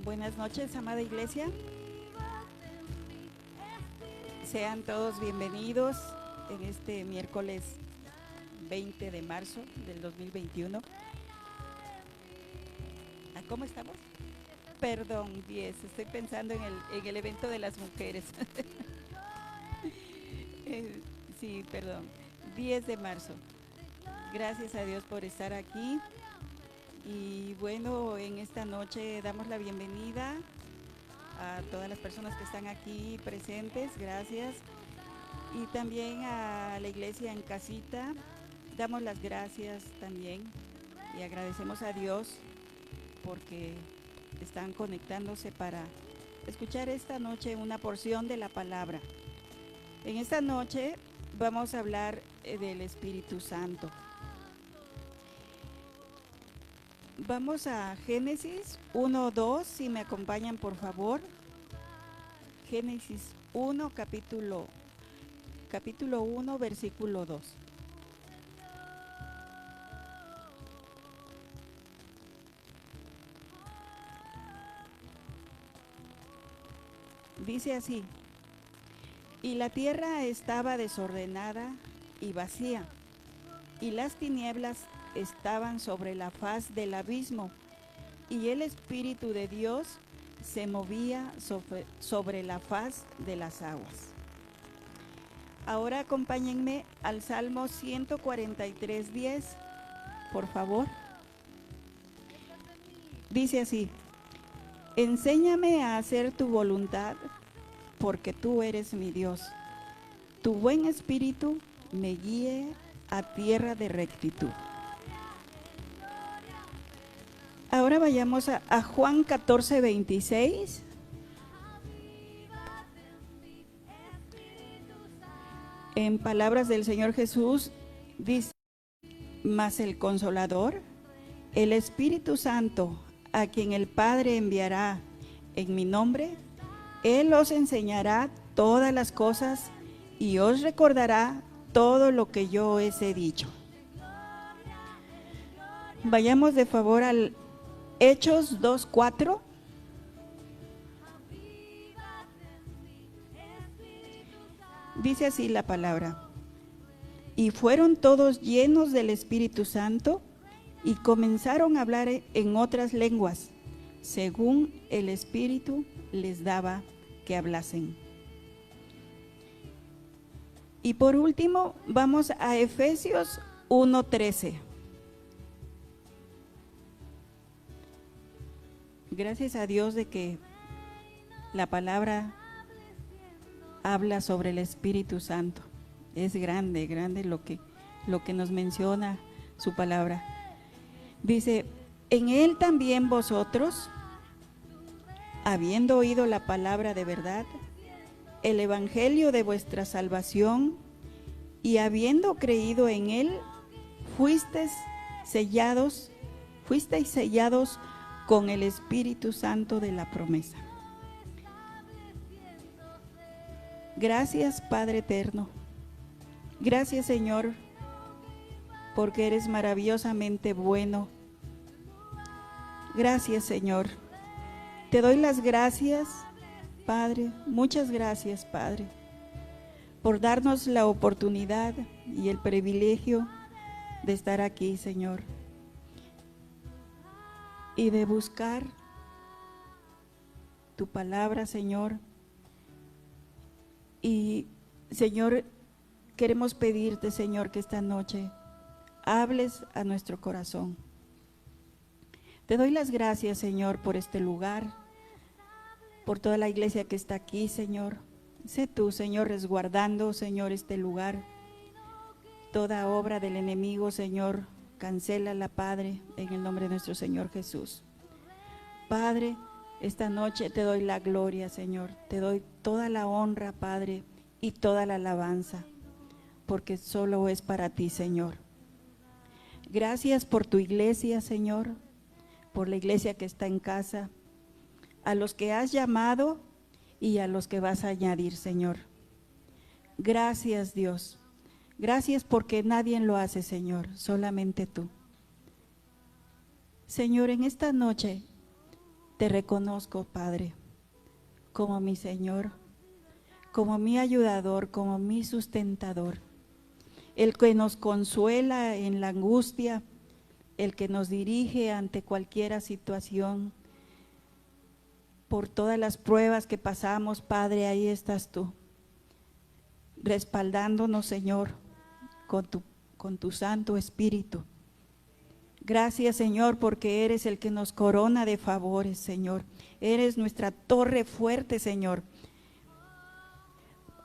Buenas noches, amada iglesia. Sean todos bienvenidos en este miércoles 20 de marzo del 2021. ¿Cómo estamos? Perdón, 10. Estoy pensando en el evento de las mujeres. Sí, perdón. 10 de marzo. Gracias a Dios por estar aquí. Y bueno, en esta noche damos la bienvenida a todas las personas que están aquí presentes, gracias. Y también a la iglesia en casita, damos las gracias también y agradecemos a Dios porque están conectándose para escuchar esta noche una porción de la palabra. En esta noche vamos a hablar del Espíritu Santo. Vamos a Génesis 1:2, si me acompañan por favor. Génesis 1, capítulo 1, versículo 2. Dice así: y la tierra estaba desordenada y vacía, y las tinieblas estaban sobre la faz del abismo, y el Espíritu de Dios se movía sobre la faz de las aguas. Ahora acompáñenme al Salmo 143:10, por favor. Dice así: enséñame a hacer tu voluntad, porque tú eres mi Dios. Tu buen espíritu me guíe a tierra de rectitud. Ahora vayamos a Juan 14:26. En palabras del Señor Jesús dice: mas el Consolador, el Espíritu Santo, a quien el Padre enviará en mi nombre, Él os enseñará todas las cosas y os recordará todo lo que yo os he dicho. Vayamos de favor al Hechos 2:4. Dice así la palabra: y fueron todos llenos del Espíritu Santo y comenzaron a hablar en otras lenguas, según el Espíritu les daba que hablasen. Y por último, vamos a Efesios 1:13. Gracias a Dios de que la palabra habla sobre el Espíritu Santo. Es grande, grande lo que nos menciona su palabra. Dice: en Él también vosotros, habiendo oído la palabra de verdad, el evangelio de vuestra salvación, y habiendo creído en Él, fuisteis sellados con el Espíritu Santo de la promesa. Gracias, Padre eterno. Gracias, Señor, porque eres maravillosamente bueno. Gracias, Señor. Te doy las gracias, Padre, muchas gracias, Padre, por darnos la oportunidad y el privilegio de estar aquí, Señor, y de buscar tu palabra, Señor. Y, Señor, queremos pedirte, Señor, que esta noche hables a nuestro corazón. Te doy las gracias, Señor, por este lugar, por toda la iglesia que está aquí, Señor. Sé tú, Señor, resguardando, Señor, este lugar. Toda obra del enemigo, Señor, cancélala, Padre, en el nombre de nuestro Señor Jesús. Padre, esta noche te doy la gloria, Señor. Te doy toda la honra, Padre, y toda la alabanza, porque solo es para ti, Señor. Gracias por tu iglesia, Señor, por la iglesia que está en casa, a los que has llamado y a los que vas a añadir, Señor. Gracias, Dios. Gracias porque nadie lo hace, Señor, solamente tú. Señor, en esta noche Te reconozco, Padre, como mi Señor, como mi ayudador, como mi sustentador, el que nos consuela en la angustia, el que nos dirige ante cualquier situación. Por todas las pruebas que pasamos, Padre, ahí estás tú, respaldándonos, Señor, con tu Santo Espíritu. Gracias, Señor, porque eres el que nos corona de favores, Señor. Eres nuestra torre fuerte, Señor.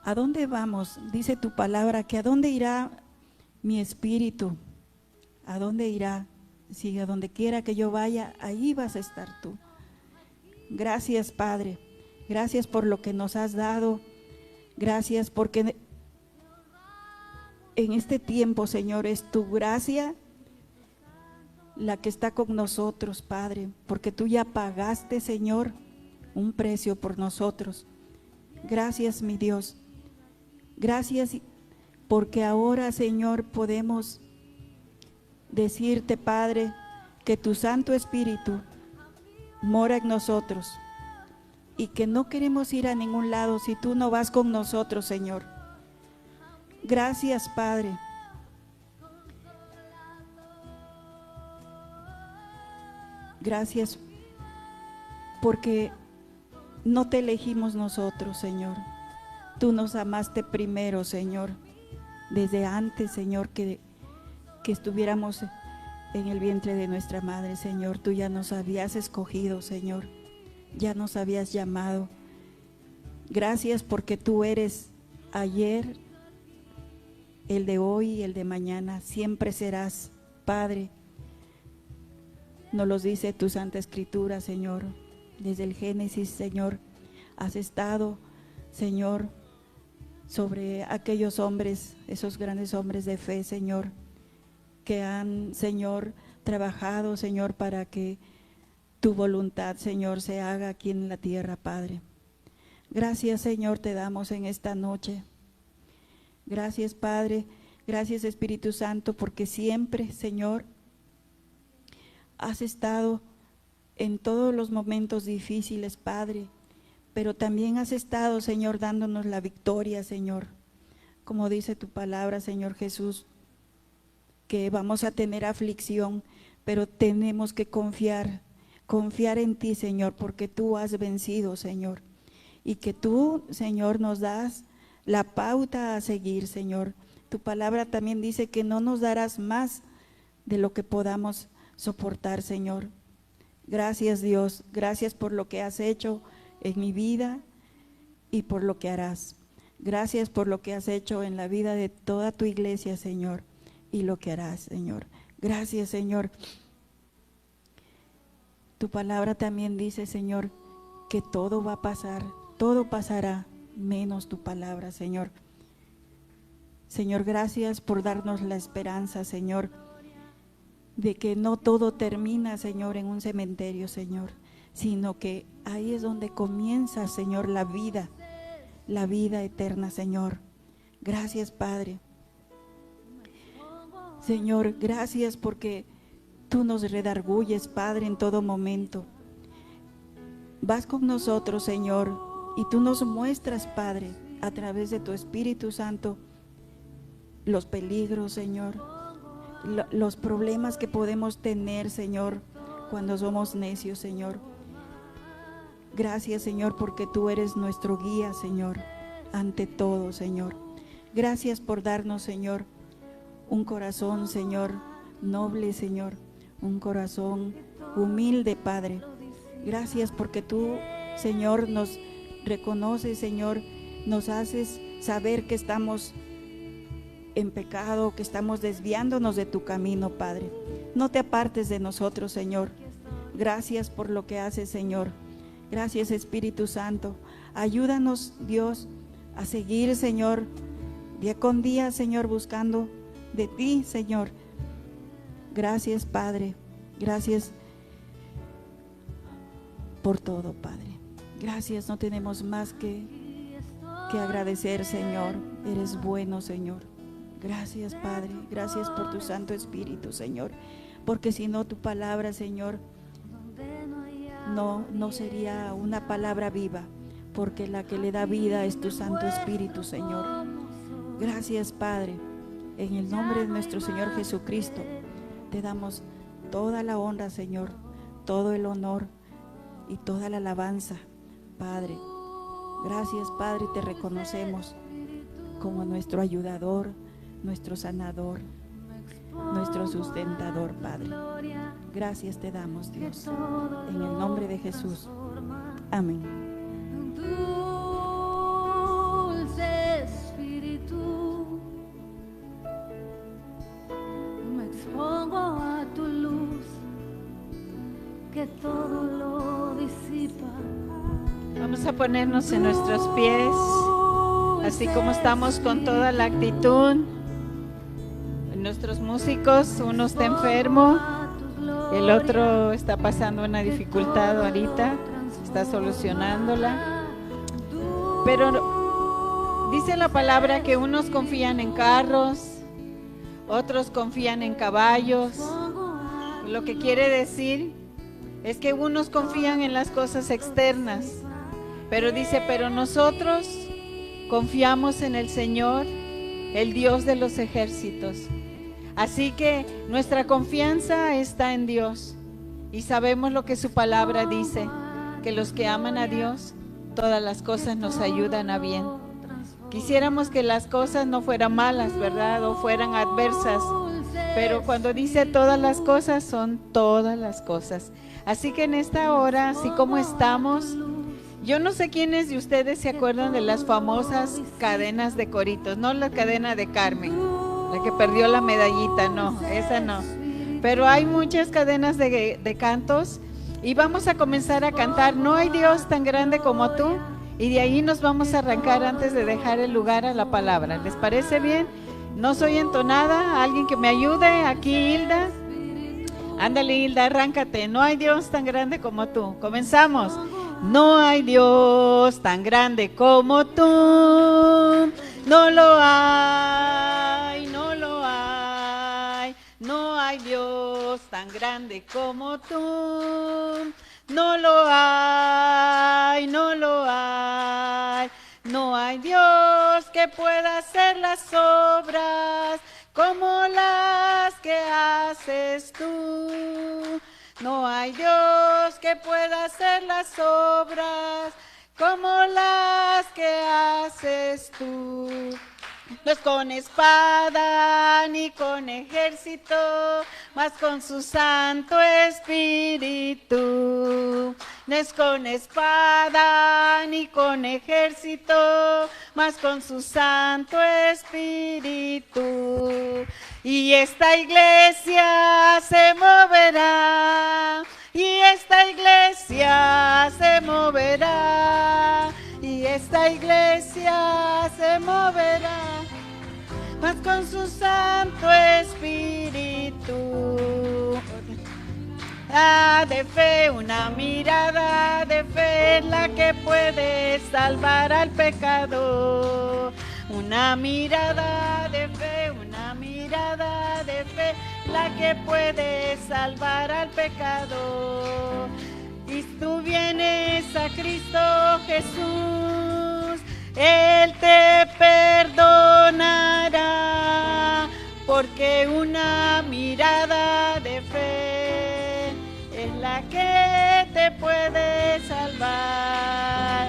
¿A dónde vamos? Dice tu palabra, que ¿a dónde irá mi espíritu? ¿A dónde irá? Si a donde quiera que yo vaya, ahí vas a estar tú. Gracias, Padre. Gracias por lo que nos has dado. Gracias porque en este tiempo, Señor, es tu gracia la que está con nosotros, Padre, porque tú ya pagaste, Señor, un precio por nosotros. Gracias, mi Dios. Gracias porque ahora, Señor, podemos decirte, Padre, que tu Santo Espíritu mora en nosotros y que no queremos ir a ningún lado si tú no vas con nosotros, Señor. Gracias, Padre. Gracias porque no te elegimos nosotros, Señor. Tú nos amaste primero, Señor, desde antes, Señor, que estuviéramos en el vientre de nuestra madre, Señor. Tú ya nos habías escogido, Señor. Ya nos habías llamado. Gracias porque tú eres ayer, el de hoy y el de mañana. Siempre serás, Padre. Nos los dice tu Santa Escritura, Señor. Desde el Génesis, Señor, has estado, Señor, sobre aquellos hombres, esos grandes hombres de fe, Señor, que han, Señor, trabajado, Señor, para que tu voluntad, Señor, se haga aquí en la tierra, Padre. Gracias, Señor, te damos en esta noche. Gracias, Padre. Gracias, Espíritu Santo, porque siempre, Señor, has estado en todos los momentos difíciles, Padre, pero también has estado, Señor, dándonos la victoria, Señor. Como dice tu palabra, Señor Jesús, que vamos a tener aflicción, pero tenemos que confiar en ti, Señor, porque tú has vencido, Señor. Y que tú, Señor, nos das la pauta a seguir, Señor. Tu palabra también dice que no nos darás más de lo que podamos soportar, Señor. Gracias, Dios. Gracias por lo que has hecho en mi vida y por lo que harás. Gracias por lo que has hecho en la vida de toda tu iglesia, Señor, y lo que harás, Señor. Gracias, Señor. Tu palabra también dice, Señor, que todo va a pasar, todo pasará, menos tu palabra, Señor. Señor, gracias por darnos la esperanza, Señor, de que no todo termina, Señor, en un cementerio, Señor, sino que ahí es donde comienza, Señor, la vida eterna, Señor. Gracias, Padre. Señor, gracias porque tú nos redarguyes, Padre, en todo momento. Vas con nosotros, Señor, y tú nos muestras, Padre, a través de tu Espíritu Santo, los peligros, Señor, los problemas que podemos tener, Señor, cuando somos necios, Señor. Gracias, Señor, porque tú eres nuestro guía, Señor, ante todo, Señor. Gracias por darnos, Señor, un corazón, Señor, noble, Señor, un corazón humilde, Padre. Gracias porque tú, Señor, nos reconoces, Señor, nos haces saber que estamos en pecado, que estamos desviándonos de tu camino, Padre. No te apartes de nosotros, Señor. Gracias por lo que haces, Señor. Gracias, Espíritu Santo. Ayúdanos, Dios, a seguir, Señor, día con día, Señor, buscando de ti, Señor. Gracias, Padre. Gracias por todo, Padre. Gracias, no tenemos más que agradecer, Señor. Eres bueno, Señor. Gracias, Padre. Gracias por tu Santo Espíritu, Señor. Porque si no, tu palabra, Señor, no sería una palabra viva, porque la que le da vida es tu Santo Espíritu, Señor. Gracias, Padre. En el nombre de nuestro Señor Jesucristo, te damos toda la honra, Señor, todo el honor y toda la alabanza, Padre. Gracias, Padre, te reconocemos como nuestro ayudador, nuestro sanador, nuestro sustentador, Padre. Gracias te damos, Dios, en el nombre de Jesús. Amén. Dulce Espíritu, me expongo a tu luz, que todo lo disipa. Vamos a ponernos en nuestros pies, así como estamos con toda la actitud. Nuestros músicos, uno está enfermo, el otro está pasando una dificultad ahorita, está solucionándola. Pero dice la palabra que unos confían en carros, otros confían en caballos. Lo que quiere decir es que unos confían en las cosas externas, pero dice, pero nosotros confiamos en el Señor, el Dios de los ejércitos. Así que nuestra confianza está en Dios y sabemos lo que su palabra dice, que los que aman a Dios, todas las cosas nos ayudan a bien. Quisiéramos que las cosas no fueran malas, ¿verdad? O fueran adversas, pero cuando dice todas las cosas, son todas las cosas. Así que en esta hora, así como estamos, yo no sé quiénes de ustedes se acuerdan de las famosas cadenas de coritos, no la cadena de Carmen, la que perdió la medallita, no, esa no. Pero hay muchas cadenas de cantos y vamos a comenzar a cantar No hay Dios tan grande como tú, y de ahí nos vamos a arrancar antes de dejar el lugar a la palabra. ¿Les parece bien? No soy entonada, alguien que me ayude, aquí Hilda. Ándale Hilda, arráncate. No hay Dios tan grande como tú. Comenzamos. No hay Dios tan grande como tú, no lo hay, no lo hay. No hay Dios tan grande como tú, no lo hay, no lo hay. No hay Dios que pueda hacer las obras como las que haces tú. No hay Dios que pueda hacer las obras como las que haces tú. No es con espada ni con ejército, mas con su Santo Espíritu. No es con espada ni con ejército, mas con su Santo Espíritu. Y esta iglesia se moverá, y esta iglesia se moverá, y esta iglesia se moverá, mas con su Santo Espíritu. De fe, una mirada de fe es la que puede salvar al pecador. Una mirada de fe, una mirada de fe, la que puede salvar al pecador. Y tú vienes a Cristo Jesús, Él te perdonará, porque una mirada de fe es la que te puede salvar.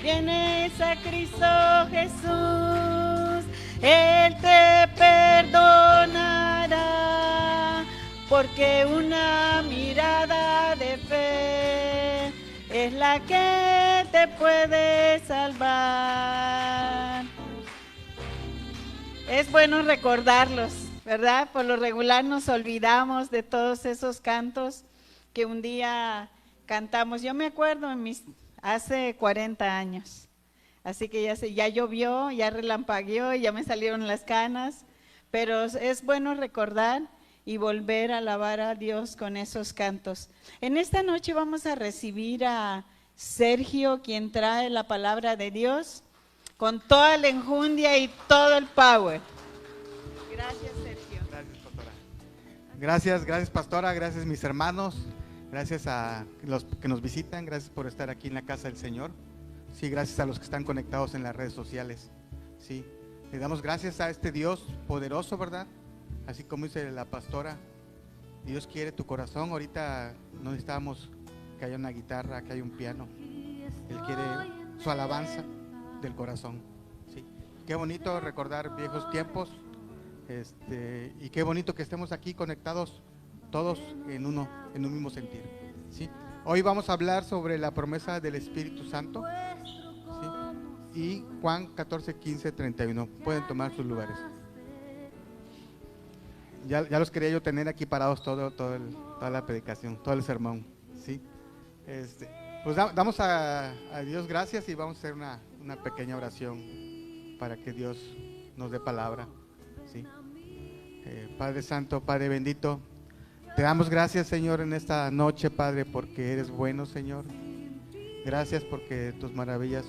Vienes a Cristo Jesús, Él te perdonará, porque una mirada de fe es la que te puede salvar. Es bueno recordarlos, ¿verdad? Por lo regular nos olvidamos de todos esos cantos que un día cantamos. Yo me acuerdo hace 40 años, así que ya llovió, ya relampagueó, ya me salieron las canas, pero es bueno recordar y volver a alabar a Dios con esos cantos. En esta noche vamos a recibir a Sergio, quien trae la palabra de Dios con toda la enjundia y todo el power. Gracias, Sergio. Gracias, pastora. Gracias, pastora. Gracias, mis hermanos. Gracias a los que nos visitan, gracias por estar aquí en la casa del Señor. Sí, gracias a los que están conectados en las redes sociales. Sí, le damos gracias a este Dios poderoso, ¿verdad? Así como dice la pastora, Dios quiere tu corazón. Ahorita no necesitamos que haya una guitarra, que haya un piano. Él quiere su alabanza del corazón. Sí. Qué bonito recordar viejos tiempos. Y qué bonito que estemos aquí conectados todos en un mismo sentir. ¿Sí? Hoy vamos a hablar sobre la promesa del Espíritu Santo. ¿Sí? Y Juan 14, 15, 31. Pueden tomar sus lugares. Ya los quería yo tener aquí parados toda la predicación, todo el sermón. ¿Sí? Pues damos a Dios gracias y vamos a hacer una pequeña oración para que Dios nos dé palabra. ¿Sí? Padre Santo, Padre bendito, te damos gracias, Señor, en esta noche, Padre, porque eres bueno, Señor. Gracias porque tus maravillas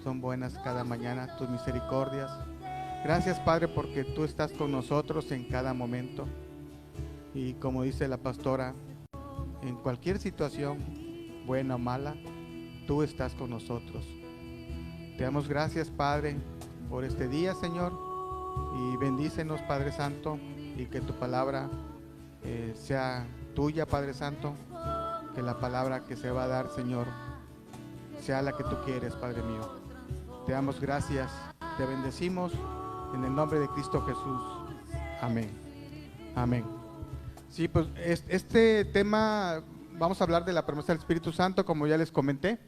son buenas cada mañana, tus misericordias. Gracias, Padre, porque tú estás con nosotros en cada momento. Y como dice la pastora, en cualquier situación, buena o mala, tú estás con nosotros. Te damos gracias, Padre, por este día, Señor. Y bendícenos, Padre Santo, y que tu palabra sea tuya, Padre Santo. Que la palabra que se va a dar, Señor, sea la que tú quieres, Padre mío. Te damos gracias, te bendecimos en el nombre de Cristo Jesús. Amén. Amén. Sí, pues este tema, vamos a hablar de la promesa del Espíritu Santo, como ya les comenté.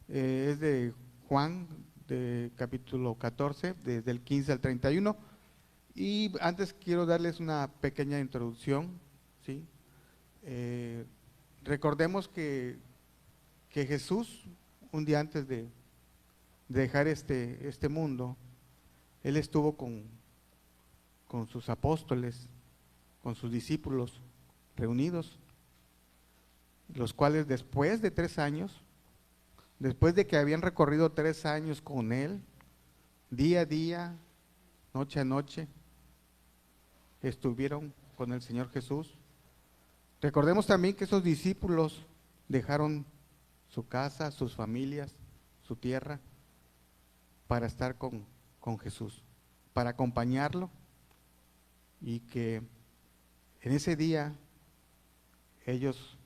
Es de Juan, de capítulo 14, desde el 15 al 31. Y antes quiero darles una pequeña introducción, ¿sí? Recordemos que Jesús, un día antes de dejar este mundo, Él estuvo con sus apóstoles, con sus discípulos reunidos, los cuales después de 3 años, después de que habían recorrido 3 años con Él, día a día, noche a noche, estuvieron con el Señor Jesús. Recordemos también que esos discípulos dejaron su casa, sus familias, su tierra, para estar con Jesús, para acompañarlo, y que en ese día ellos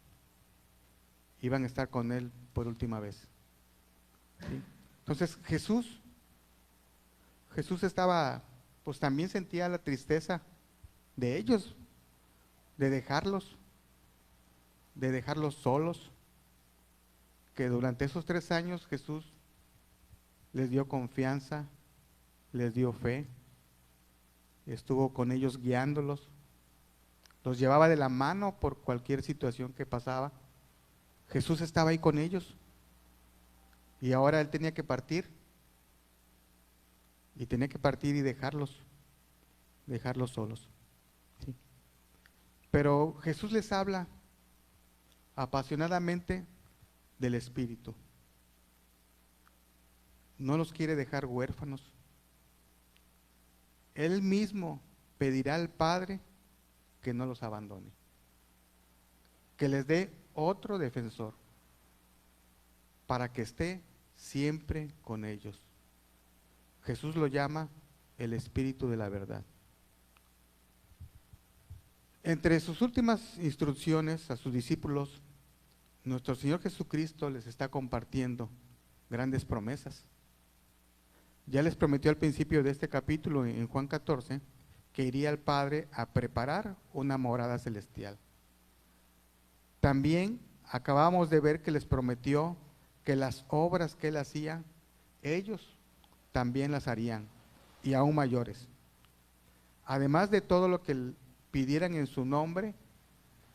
iban a estar con Él por última vez. ¿Sí? Entonces Jesús estaba, pues también sentía la tristeza de ellos, de dejarlos solos, que durante esos 3 años Jesús les dio confianza, les dio fe, estuvo con ellos guiándolos, los llevaba de la mano por cualquier situación que pasaba. Jesús estaba ahí con ellos y ahora Él tenía que partir, y tenía que partir y dejarlos solos. ¿Sí? Pero Jesús les habla apasionadamente del Espíritu. No los quiere dejar huérfanos. Él mismo pedirá al Padre que no los abandone, que les dé otro defensor para que esté siempre con ellos. Jesús lo llama el Espíritu de la verdad. Entre sus últimas instrucciones a sus discípulos, nuestro Señor Jesucristo les está compartiendo grandes promesas. Ya les prometió al principio de este capítulo, en Juan 14, que iría al Padre a preparar una morada celestial. También acabamos de ver que les prometió que las obras que Él hacía, ellos también las harían, y aún mayores. Además de todo lo que pidieran en su nombre,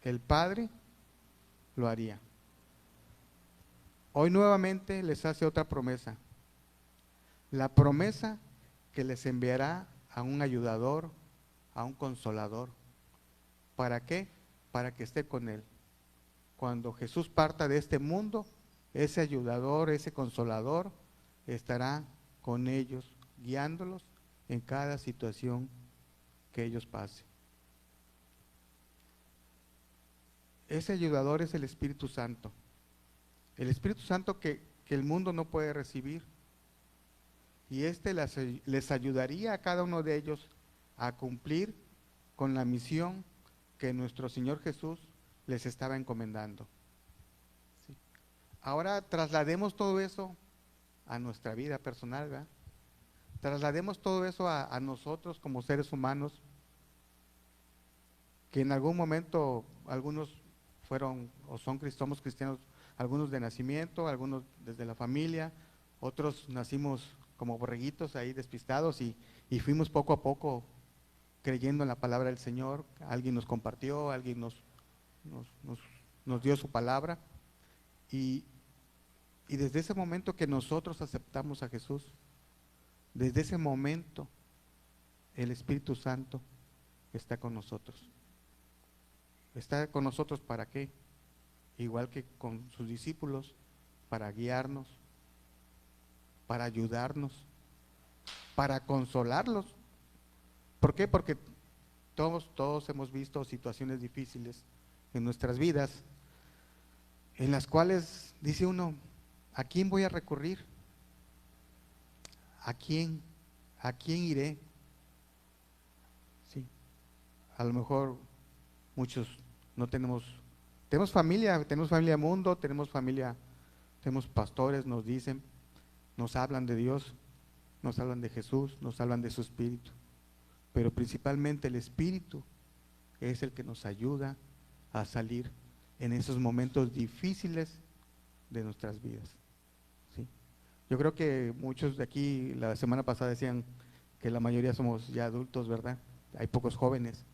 el Padre lo haría. Hoy nuevamente les hace otra promesa. La promesa que les enviará a un ayudador, a un consolador. ¿Para qué? Para que esté con Él. Cuando Jesús parta de este mundo, ese ayudador, ese consolador, estará con ellos, guiándolos en cada situación que ellos pasen. ese ayudador es el Espíritu Santo. El Espíritu Santo que el mundo no puede recibir. Y les ayudaría a cada uno de ellos a cumplir con la misión que nuestro Señor Jesús les estaba encomendando. ¿Sí? Ahora traslademos todo eso a nuestra vida personal, ¿verdad? Traslademos todo eso a nosotros como seres humanos, que en algún momento algunos fueron o somos cristianos, algunos de nacimiento, algunos desde la familia, otros nacimos como borreguitos ahí despistados y fuimos poco a poco creyendo en la palabra del Señor. Alguien nos compartió, alguien nos dio su palabra y desde ese momento que nosotros aceptamos a Jesús, desde ese momento el Espíritu Santo está con nosotros. ¿Está con nosotros para qué? Igual que con sus discípulos, para guiarnos, para ayudarnos, para consolarlos. ¿Por qué? Porque todos hemos visto situaciones difíciles en nuestras vidas, en las cuales dice uno, ¿a quién voy a recurrir? ¿A quién iré? Sí, a lo mejor muchos no tenemos familia mundo, tenemos pastores, nos dicen, nos hablan de Dios, nos hablan de Jesús, nos hablan de su Espíritu, pero principalmente el Espíritu es el que nos ayuda a salir en esos momentos difíciles de nuestras vidas. ¿Sí? Yo creo que muchos de aquí la semana pasada decían que la mayoría somos ya adultos, ¿verdad? Hay pocos jóvenes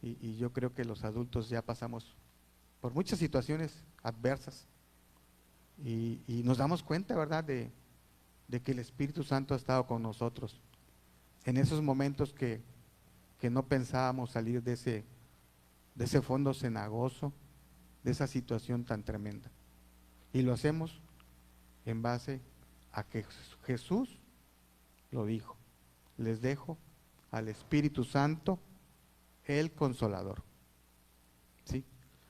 y yo creo que los adultos ya pasamos por muchas situaciones adversas y nos damos cuenta, ¿verdad?, de que el Espíritu Santo ha estado con nosotros en esos momentos que no pensábamos salir de ese fondo cenagoso, de esa situación tan tremenda. Y lo hacemos en base a que Jesús lo dijo: les dejo al Espíritu Santo, el Consolador. ¿Sí?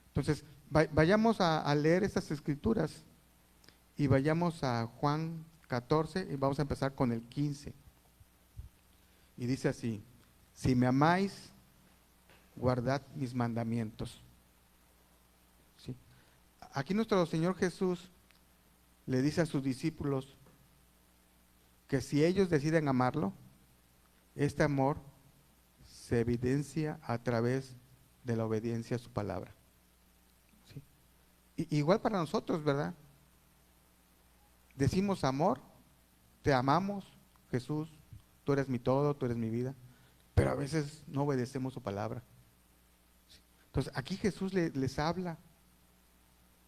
Entonces, vayamos a leer estas escrituras y vayamos a Juan 14 y vamos a empezar con el 15. Y dice así: si me amáis, guardad mis mandamientos. ¿Sí? Aquí nuestro Señor Jesús le dice a sus discípulos que si ellos deciden amarlo, este amor se evidencia a través de la obediencia a su palabra. ¿Sí? Igual para nosotros, ¿verdad? Decimos amor, te amamos, Jesús, tú eres mi todo, tú eres mi vida, pero a veces no obedecemos su palabra. ¿Sí? Entonces aquí Jesús les habla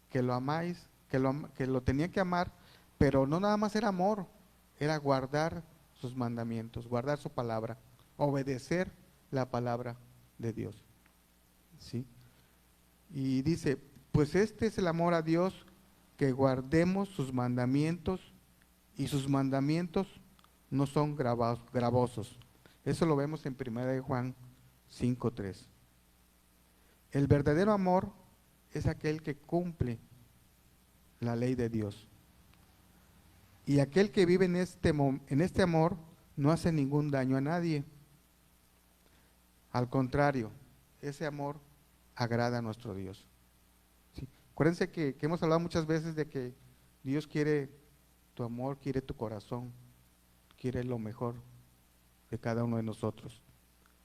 que lo amáis, que lo tenían que amar, pero no nada más era amor, era guardar sus mandamientos, guardar su palabra, obedecer la palabra de Dios. ¿Sí? Y dice, pues este es el amor a Dios, que guardemos sus mandamientos, y sus mandamientos no son gravosos. Eso lo vemos en 1 Juan 5:3. El verdadero amor es aquel que cumple la ley de Dios. Y aquel que vive en este amor no hace ningún daño a nadie. Al contrario, ese amor agrada a nuestro Dios. ¿Sí? Acuérdense que hemos hablado muchas veces de que Dios quiere tu amor, quiere tu corazón, quiere lo mejor de cada uno de nosotros.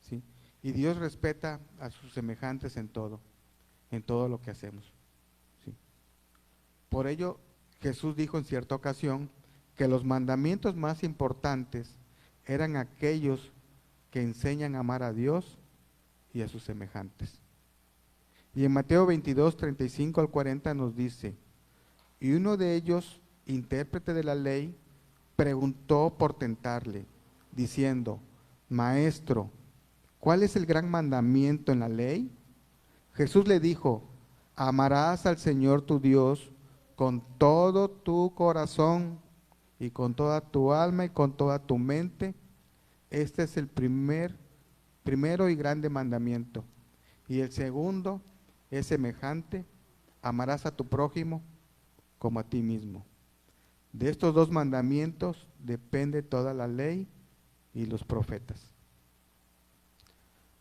¿Sí? Y Dios respeta a sus semejantes en todo lo que hacemos. ¿Sí? Por ello, Jesús dijo en cierta ocasión que los mandamientos más importantes eran aquellos que enseñan a amar a Dios y a sus semejantes. Y en Mateo 22, 35 al 40 nos dice: y uno de ellos, intérprete de la ley, preguntó por tentarle, diciendo: Maestro, ¿cuál es el gran mandamiento en la ley? Jesús le dijo: amarás al Señor tu Dios con todo tu corazón y con toda tu alma y con toda tu mente. Este es el primero y grande mandamiento. Y el segundo es semejante: amarás a tu prójimo como a ti mismo. De estos dos mandamientos depende toda la ley y los profetas.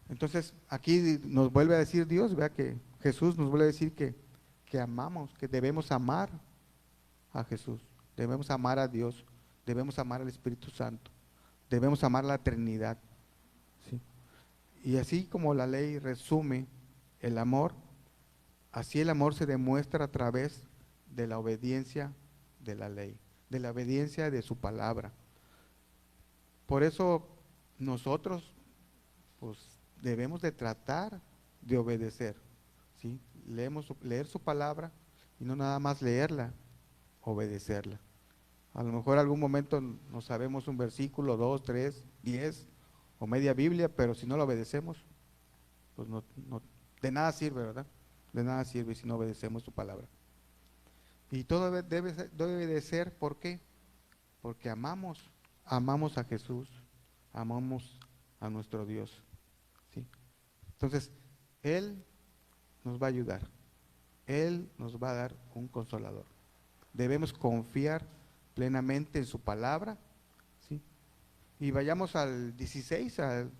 Entonces, aquí nos vuelve a decir Dios, ¿verdad? Que Jesús nos vuelve a decir que amamos, que debemos amar a Jesús, debemos amar a Dios, debemos amar al Espíritu Santo, debemos amar la Trinidad, ¿sí? Y así como la ley resume el amor, así el amor se demuestra a través de la obediencia de la ley, de la obediencia de su palabra. Por eso nosotros, pues, debemos de tratar de obedecer, ¿sí? Leer su palabra y no nada más leerla, obedecerla. A lo mejor algún momento no sabemos un versículo, 2, 3, 10 o media Biblia, pero si no lo obedecemos, pues de nada sirve, ¿verdad? De nada sirve si no obedecemos su palabra. Y todo debe de ser, ¿por qué? Porque amamos a Jesús, amamos a nuestro Dios, ¿sí? Entonces, Él nos va a ayudar, Él nos va a dar un consolador. Debemos confiar plenamente en su palabra, ¿sí? Y vayamos al 16, al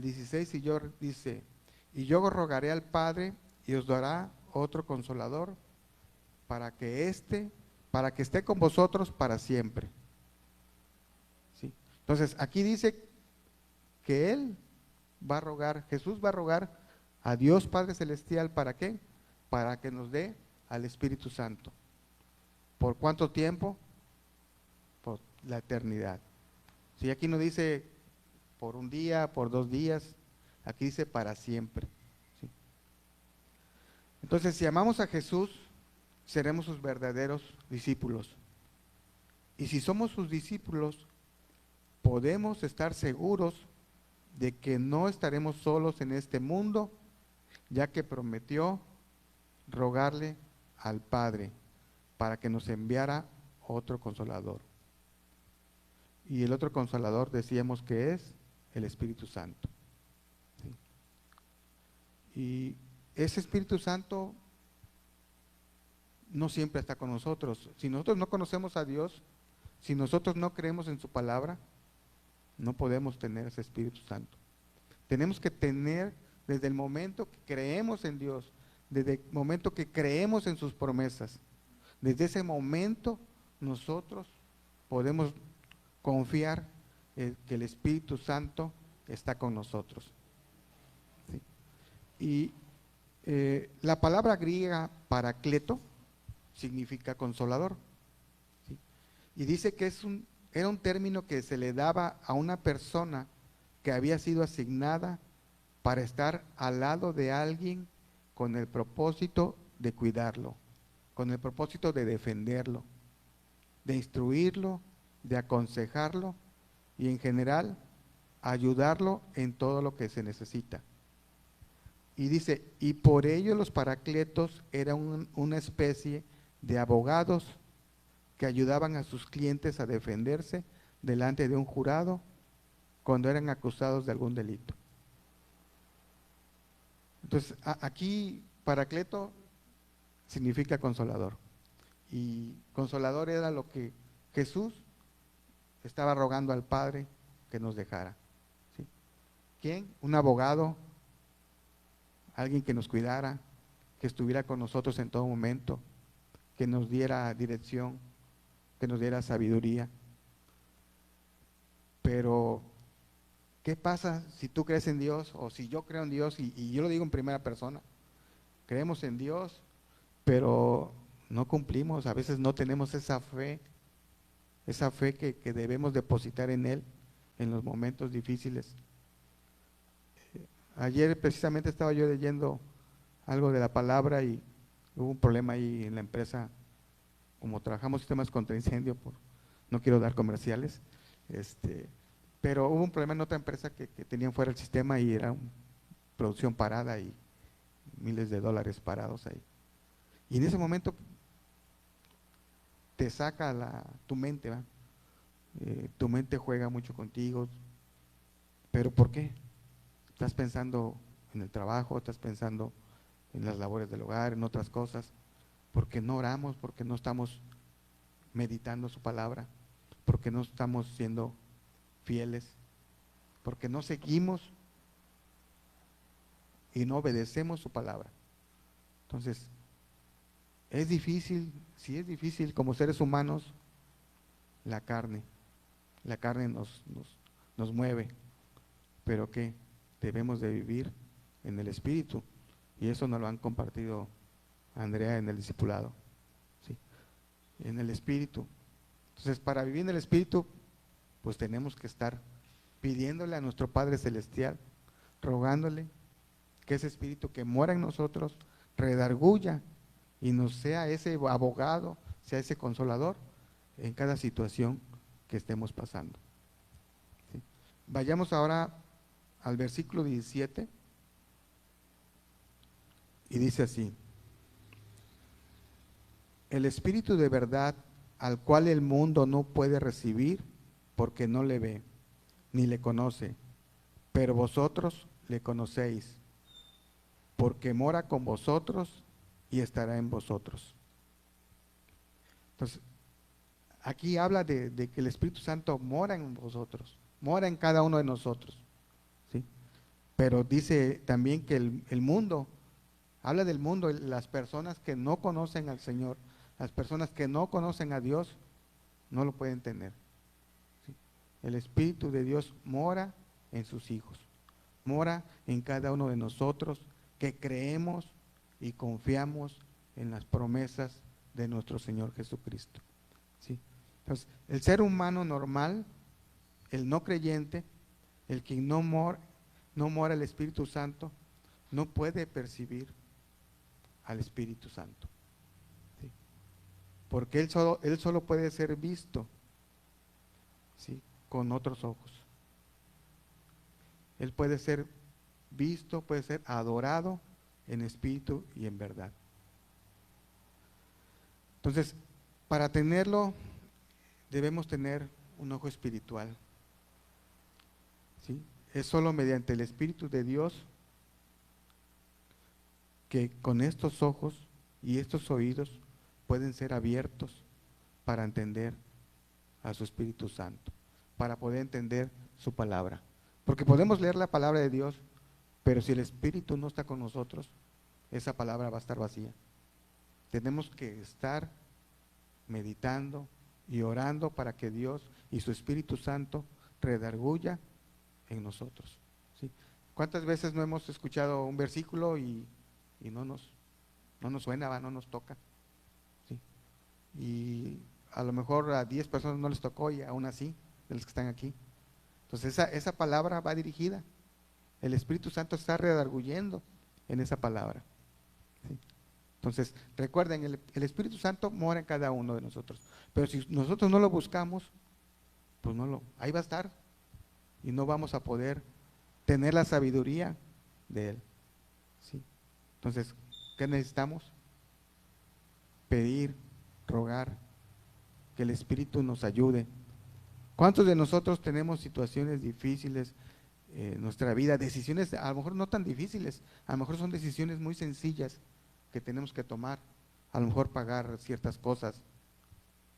16, y yo dice, y yo rogaré al Padre y os dará otro consolador para que esté con vosotros para siempre, ¿sí? Entonces, aquí dice que Él va a rogar, Jesús va a rogar a Dios Padre Celestial, ¿para qué? Para que nos dé al Espíritu Santo. ¿Por cuánto tiempo? Por la eternidad. Si aquí no dice por un día, por 2 días, aquí dice para siempre, ¿sí? Entonces, si amamos a Jesús, seremos sus verdaderos discípulos. Y si somos sus discípulos, podemos estar seguros de que no estaremos solos en este mundo, ya que prometió rogarle al Padre para que nos enviara otro consolador. Y el otro consolador decíamos que es el Espíritu Santo, ¿sí? Y ese Espíritu Santo no siempre está con nosotros. Si nosotros no conocemos a Dios, si nosotros no creemos en su palabra, no podemos tener ese Espíritu Santo. Tenemos que tener desde el momento que creemos en Dios, desde el momento que creemos en sus promesas, desde ese momento nosotros podemos confiar en que el Espíritu Santo está con nosotros, ¿sí? Y la palabra griega paracleto significa consolador, ¿sí? Y dice que era un término que se le daba a una persona que había sido asignada para estar al lado de alguien con el propósito de cuidarlo, con el propósito de defenderlo, de instruirlo, de aconsejarlo y en general ayudarlo en todo lo que se necesita. Y dice, y por ello los paracletos eran una especie de abogados que ayudaban a sus clientes a defenderse delante de un jurado cuando eran acusados de algún delito. Entonces, aquí paracleto significa consolador. Y consolador era lo que Jesús estaba rogando al Padre que nos dejara, ¿sí? ¿Quién? Un abogado, alguien que nos cuidara, que estuviera con nosotros en todo momento, que nos diera dirección, que nos diera sabiduría. Pero, ¿qué pasa si tú crees en Dios o si yo creo en Dios? Y yo lo digo en primera persona, creemos en Dios, pero no cumplimos, a veces no tenemos esa fe que debemos depositar en Él en los momentos difíciles. Ayer precisamente estaba yo leyendo algo de la palabra y hubo un problema ahí en la empresa, como trabajamos sistemas contra incendio, no quiero dar comerciales, pero hubo un problema en otra empresa que tenían fuera el sistema y era una producción parada y miles de dólares parados ahí. Y en ese momento te saca tu mente, ¿va? Tu mente juega mucho contigo, pero ¿por qué? Estás pensando en el trabajo, estás pensando en las labores del hogar, en otras cosas, porque no oramos, porque no estamos meditando su palabra, porque no estamos siendo fieles, porque no seguimos y no obedecemos su palabra. Entonces, es difícil, sí es difícil como seres humanos, la carne nos mueve, pero que debemos de vivir en el Espíritu, y eso nos lo han compartido Andrea en el discipulado, ¿sí? En el Espíritu. Entonces, para vivir en el Espíritu, pues tenemos que estar pidiéndole a nuestro Padre Celestial, rogándole que ese Espíritu que mora en nosotros redarguya y nos sea ese abogado, sea ese consolador en cada situación que estemos pasando, ¿sí? Vayamos ahora al versículo 17 y dice así: el Espíritu de verdad, al cual el mundo no puede recibir porque no le ve ni le conoce, pero vosotros le conocéis, porque mora con vosotros y estará en vosotros. Entonces, aquí habla de que el Espíritu Santo mora en vosotros, mora en cada uno de nosotros, ¿sí? Pero dice también que el mundo, habla del mundo, las personas que no conocen al Señor, las personas que no conocen a Dios, no lo pueden tener, ¿sí? El Espíritu de Dios mora en sus hijos, mora en cada uno de nosotros que creemos y confiamos en las promesas de nuestro Señor Jesucristo, ¿sí? Entonces, el ser humano normal, el no creyente, el que no mora el Espíritu Santo, no puede percibir al Espíritu Santo, ¿sí? Porque él solo puede ser visto, ¿sí?, con otros ojos. Él puede ser visto, puede ser adorado en espíritu y en verdad. Entonces, para tenerlo, debemos tener un ojo espiritual, ¿sí? Es solo mediante el Espíritu de Dios que con estos ojos y estos oídos pueden ser abiertos para entender a su Espíritu Santo, para poder entender su palabra. Porque podemos leer la palabra de Dios, pero si el Espíritu no está con nosotros, esa palabra va a estar vacía. Tenemos que estar meditando y orando para que Dios y su Espíritu Santo redarguya en nosotros, ¿sí? ¿Cuántas veces no hemos escuchado un versículo y no nos suena, no nos toca, ¿sí? Y a lo mejor a 10 personas no les tocó y aún así, de los que están aquí. Entonces esa palabra va dirigida. El Espíritu Santo está redarguyendo en esa palabra, ¿sí? Entonces, recuerden, el Espíritu Santo mora en cada uno de nosotros. Pero si nosotros no lo buscamos, pues ahí va a estar y no vamos a poder tener la sabiduría de Él, ¿sí? Entonces, ¿qué necesitamos? Pedir, rogar, que el Espíritu nos ayude. ¿Cuántos de nosotros tenemos situaciones difíciles en nuestra vida? Decisiones a lo mejor no tan difíciles, a lo mejor son decisiones muy sencillas que tenemos que tomar, a lo mejor pagar ciertas cosas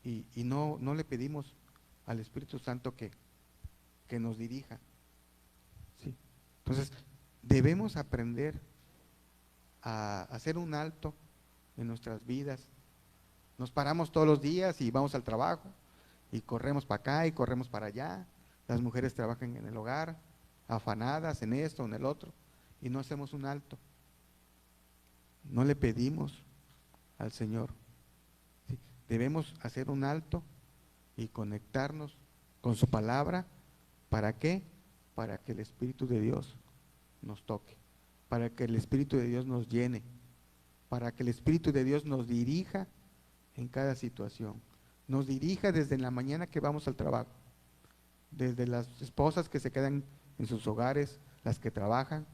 y no le pedimos al Espíritu Santo que nos dirija, ¿sí? Entonces, debemos aprender a hacer un alto en nuestras vidas. Nos paramos todos los días y vamos al trabajo y corremos para acá y corremos para allá. Las mujeres trabajan en el hogar, afanadas en esto, en el otro, y no hacemos un alto. No le pedimos al Señor, ¿sí? Debemos hacer un alto y conectarnos con su palabra. ¿Para qué? Para que el Espíritu de Dios nos toque, para que el Espíritu de Dios nos llene, para que el Espíritu de Dios nos dirija en cada situación, nos dirija desde la mañana que vamos al trabajo, desde las esposas que se quedan en sus hogares, las que trabajan,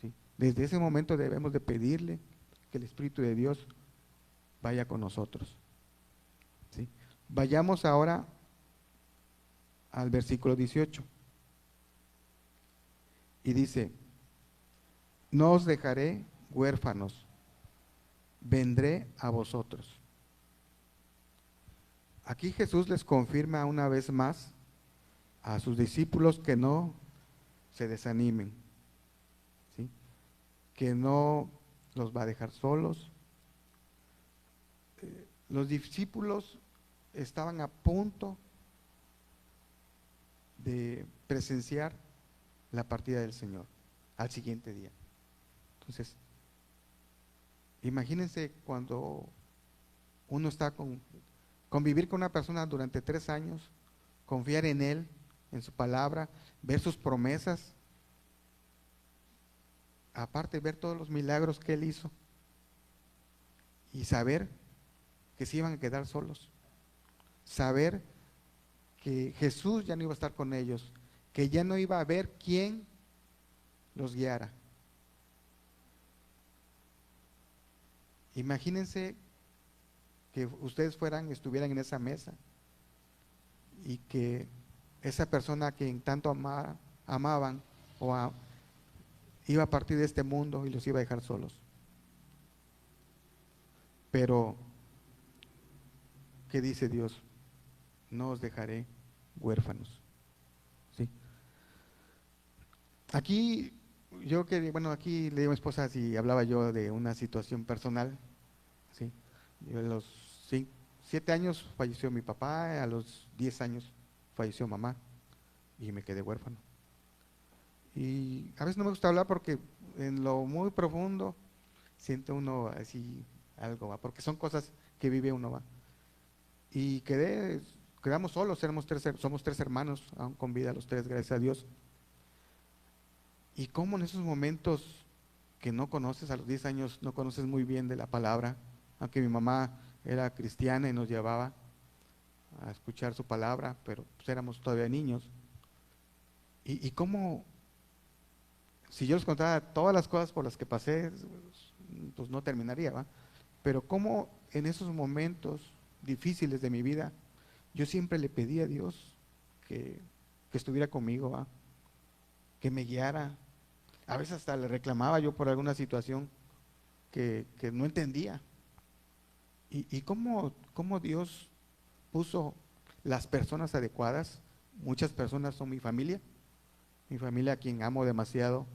¿sí? Desde ese momento debemos de pedirle que el Espíritu de Dios vaya con nosotros, ¿sí? Vayamos ahora al versículo 18 y dice: no os dejaré huérfanos, vendré a vosotros. Aquí Jesús les confirma una vez más a sus discípulos que no se desanimen, ¿sí? Que no los va a dejar solos. Los discípulos estaban a punto de presenciar la partida del Señor al siguiente día. Entonces, imagínense cuando uno está convivir con una persona durante 3 años, confiar en Él, en su palabra, ver sus promesas, aparte ver todos los milagros que Él hizo y saber que se iban a quedar solos, saber que Jesús ya no iba a estar con ellos, que ya no iba a haber quien los guiara. Imagínense que ustedes estuvieran en esa mesa y que esa persona a quien tanto amaban iba a partir de este mundo y los iba a dejar solos. Pero, ¿qué dice Dios? No os dejaré huérfanos. ¿Sí? Aquí aquí le digo a mi esposa si hablaba yo de una situación personal. ¿Sí? Yo a los 7 años falleció mi papá, a los 10 años falleció mamá y me quedé huérfano. Y a veces no me gusta hablar porque en lo muy profundo siente uno así algo, ¿va? Porque son cosas que vive uno, ¿va? Y quedamos solos, somos 3 hermanos, aún con vida los 3, gracias a Dios. Y cómo en esos momentos que no conoces, a los 10 años no conoces muy bien de la palabra, aunque mi mamá era cristiana y nos llevaba a escuchar su palabra, pero pues éramos todavía niños. Y cómo, si yo les contara todas las cosas por las que pasé, pues no terminaría, ¿va? Pero cómo en esos momentos difíciles de mi vida, yo siempre le pedí a Dios que estuviera conmigo, ¿va? Que me guiara. A veces hasta le reclamaba yo por alguna situación que no entendía. Y cómo Dios puso las personas adecuadas. Muchas personas son mi familia a quien amo demasiado,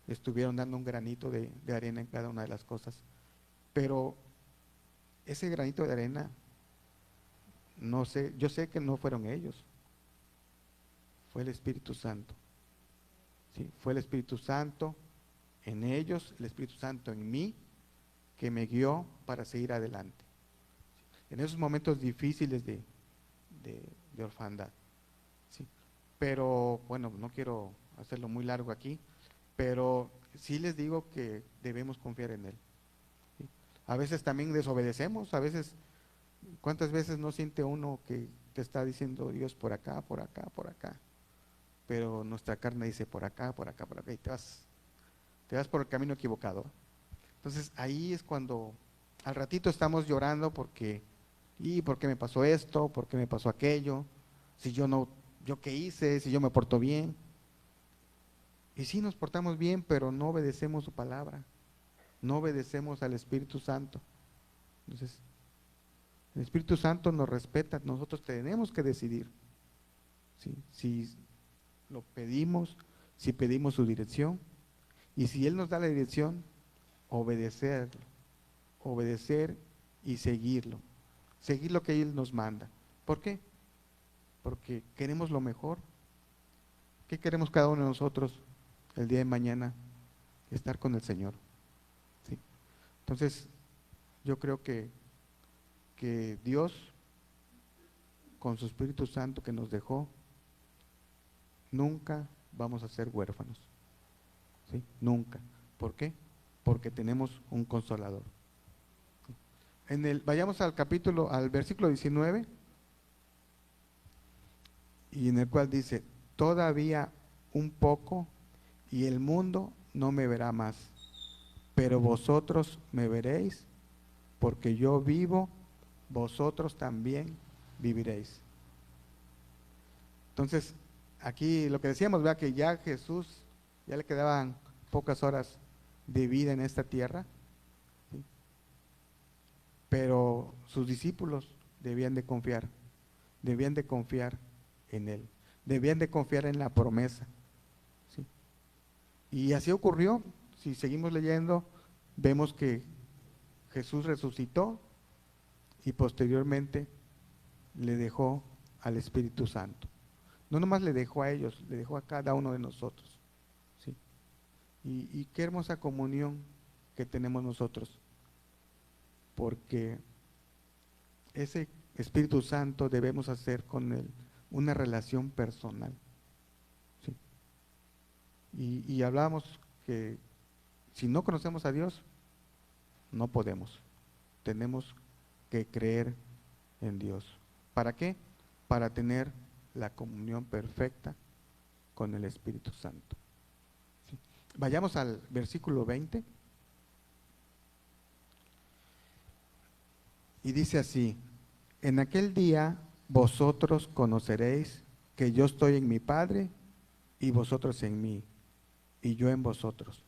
estuvieron dando un granito de arena en cada una de las cosas. Pero ese granito de arena, no sé, yo sé que no fueron ellos, fue el Espíritu Santo. ¿Sí? Fue el Espíritu Santo en ellos, el Espíritu Santo en mí, que me guió para seguir adelante. En esos momentos difíciles de orfandad. ¿Sí? Pero bueno, no quiero hacerlo muy largo aquí, pero sí les digo que debemos confiar en Él. ¿Sí? A veces también desobedecemos, a veces, ¿cuántas veces no siente uno que te está diciendo Dios por acá, por acá, por acá? Pero nuestra carne dice por acá, por acá, por acá, y te vas por el camino equivocado. Entonces ahí es cuando al ratito estamos llorando ¿por qué me pasó esto? ¿Por qué me pasó aquello? Si yo qué hice, si yo me porto bien. Y sí nos portamos bien, pero no obedecemos su palabra, no obedecemos al Espíritu Santo. Entonces, el Espíritu Santo nos respeta, nosotros tenemos que decidir. ¿Sí? Si lo pedimos, si pedimos su dirección, y si Él nos da la dirección, obedecer y seguir lo que Él nos manda. ¿Por qué? Porque queremos lo mejor. ¿Qué queremos cada uno de nosotros el día de mañana? Estar con el Señor. ¿Sí? Entonces, yo creo que Dios, con su Espíritu Santo que nos dejó, nunca vamos a ser huérfanos. ¿Sí? Nunca. ¿Por qué? Porque tenemos un consolador. Vayamos al versículo 19, y en el cual dice: todavía un poco y el mundo no me verá más, pero vosotros me veréis, porque yo vivo, vosotros también viviréis. Entonces, aquí lo que decíamos, vea que ya Jesús, ya le quedaban pocas horas de vida en esta tierra, ¿sí? pero sus discípulos debían de confiar en Él, debían de confiar en la promesa, ¿sí? Y así ocurrió. Si seguimos leyendo, vemos que Jesús resucitó y posteriormente le dejó al Espíritu Santo. No nomás le dejó a ellos, le dejó a cada uno de nosotros, ¿sí? Y qué hermosa comunión que tenemos nosotros, porque ese Espíritu Santo debemos hacer con Él una relación personal, ¿sí? Y hablábamos que si no conocemos a Dios, no podemos. Tenemos que creer en Dios. ¿Para qué? Para tener la comunión perfecta con el Espíritu Santo, ¿sí? Vayamos al versículo 20. Y dice así: en aquel día vosotros conoceréis que yo estoy en mi Padre y vosotros en mí y yo en vosotros.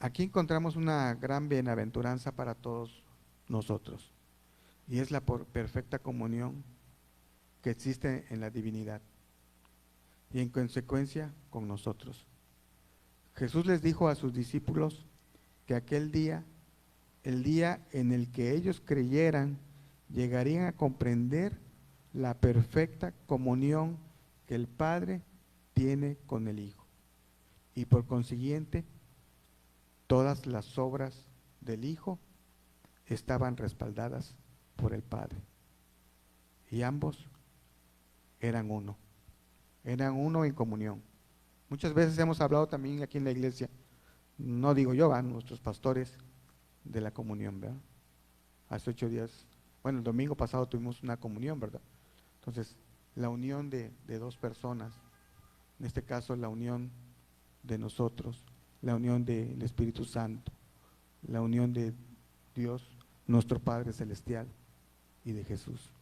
Aquí encontramos una gran bienaventuranza para todos nosotros, y es la perfecta comunión que existe en la divinidad y en consecuencia con nosotros. Jesús les dijo a sus discípulos que aquel día, el día en el que ellos creyeran, llegarían a comprender la perfecta comunión que el Padre tiene con el Hijo, y por consiguiente todas las obras del Hijo estaban respaldadas por el Padre, y ambos eran uno en comunión. Muchas veces hemos hablado también aquí en la iglesia, no digo yo, van nuestros pastores, de la comunión, ¿verdad? Hace 8 días, bueno, el domingo pasado tuvimos una comunión, ¿verdad? Entonces, la unión de dos personas, en este caso la unión de nosotros, la unión del Espíritu Santo, la unión de Dios, nuestro Padre Celestial, y de Jesús,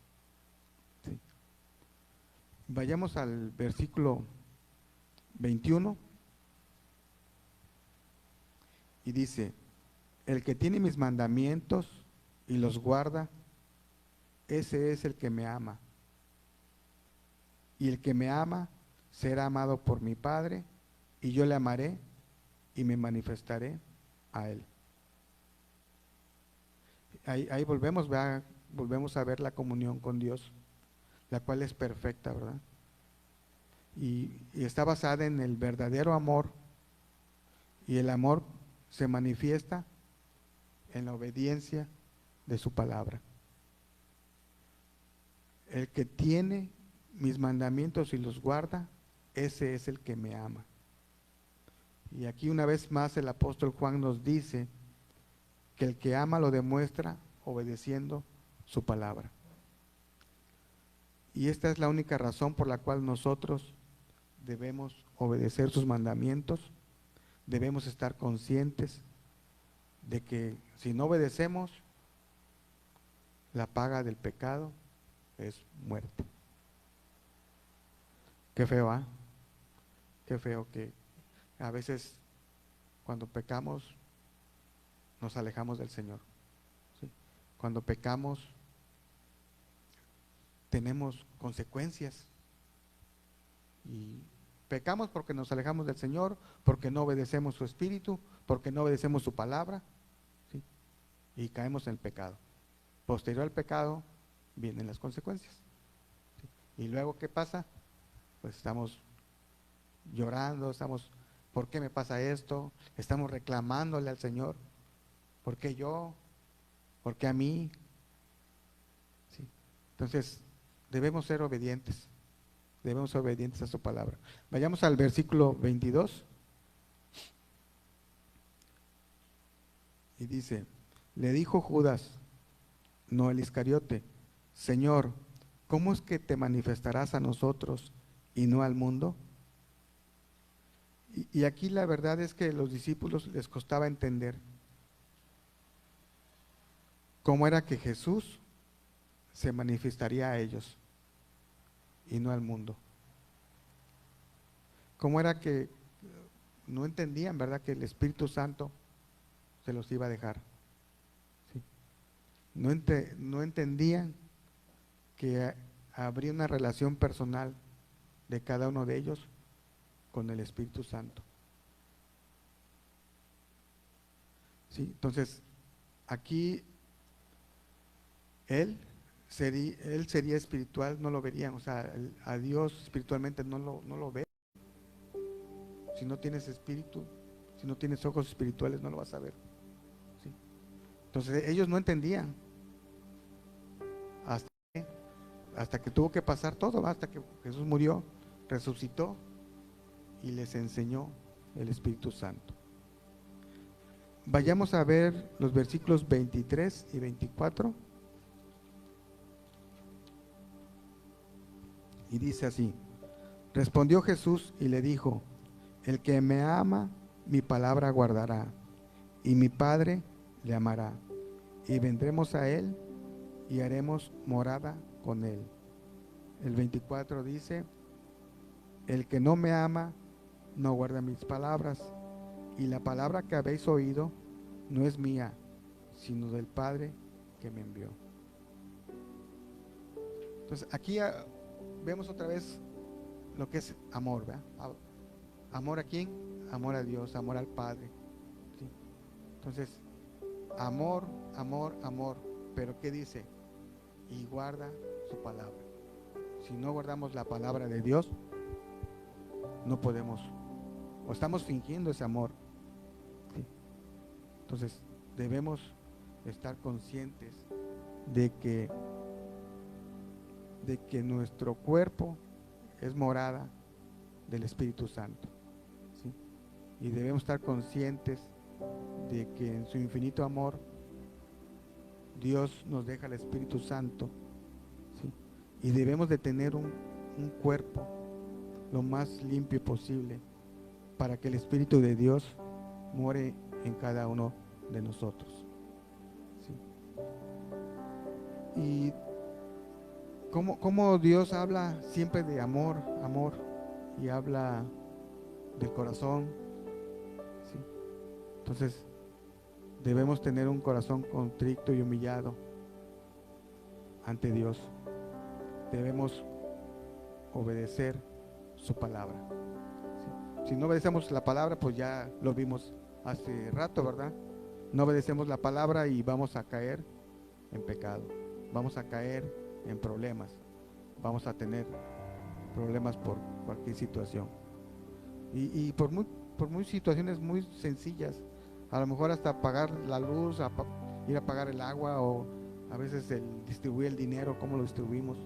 ¿sí? Vayamos al versículo 21 y dice: el que tiene mis mandamientos y los guarda, ese es el que me ama. Y el que me ama será amado por mi Padre, y yo le amaré y me manifestaré a él. Ahí volvemos a ver la comunión con Dios, la cual es perfecta, ¿verdad? Y está basada en el verdadero amor, y el amor se manifiesta en la obediencia de su palabra. El que tiene mis mandamientos y los guarda, ese es el que me ama. Y aquí una vez más el apóstol Juan nos dice que el que ama lo demuestra obedeciendo su palabra. Y esta es la única razón por la cual nosotros debemos obedecer sus mandamientos. Debemos estar conscientes de que si no obedecemos, la paga del pecado es muerte. Qué feo, ¿ah? Qué feo que a veces cuando pecamos nos alejamos del Señor, ¿sí? Cuando pecamos tenemos consecuencias, y pecamos porque nos alejamos del Señor, porque no obedecemos su espíritu, porque no obedecemos su palabra, ¿sí? Y caemos en el pecado. Posterior al pecado vienen las consecuencias, ¿sí? Y luego, ¿qué pasa? Pues estamos llorando, ¿por qué me pasa esto? Estamos reclamándole al Señor, ¿por qué yo? ¿Por qué a mí? ¿Sí? Entonces, debemos ser obedientes a su palabra. Vayamos al versículo 22. Y dice: le dijo Judas, no el Iscariote, Señor, ¿cómo es que te manifestarás a nosotros y no al mundo? Y aquí la verdad es que a los discípulos les costaba entender cómo era que Jesús se manifestaría a ellos y no al mundo. Cómo era que no entendían, ¿verdad?, que el Espíritu Santo se los iba a dejar. no entendían que habría una relación personal de cada uno de ellos con el Espíritu Santo. ¿Sí? Entonces, aquí él sería espiritual, no lo verían, o sea, a Dios espiritualmente no lo ve. Si no tienes espíritu, si no tienes ojos espirituales, no lo vas a ver. ¿Sí? Entonces, ellos no entendían hasta que tuvo que pasar todo, hasta que Jesús murió, resucitó y les enseñó el Espíritu Santo. Vayamos a ver los versículos 23 y 24. Y dice así: respondió Jesús y le dijo: el que me ama, mi palabra guardará, y mi Padre le amará, y vendremos a él y haremos morada con él. El 24 dice: el que no me ama, no guarda mis palabras, y la palabra que habéis oído no es mía, sino del Padre que me envió. Entonces aquí vemos otra vez lo que es amor, ¿verdad? ¿Amor a quién? Amor a Dios, amor al Padre. ¿Sí? Entonces, amor, amor, amor. Pero ¿qué dice? Y guarda su palabra. Si no guardamos la palabra de Dios, no podemos, o estamos fingiendo ese amor. ¿Sí? Entonces, debemos estar conscientes de que nuestro cuerpo es morada del Espíritu Santo. ¿Sí? Y debemos estar conscientes de que en su infinito amor Dios nos deja el Espíritu Santo. ¿Sí? Y debemos de tener un cuerpo lo más limpio posible para que el Espíritu de Dios more en cada uno de nosotros. ¿Sí? Y cómo Dios habla siempre de amor, amor, y habla del corazón. ¿Sí? Entonces debemos tener un corazón contrito y humillado ante Dios. Debemos obedecer su palabra. ¿Sí? Si no obedecemos la palabra, pues ya lo vimos hace rato, ¿verdad? No obedecemos la palabra y vamos a caer en pecado, vamos a caer en problemas, vamos a tener problemas por cualquier situación y por muy situaciones muy sencillas, a lo mejor hasta apagar la luz, ir a pagar el agua, o a veces el distribuir el dinero, cómo lo distribuimos,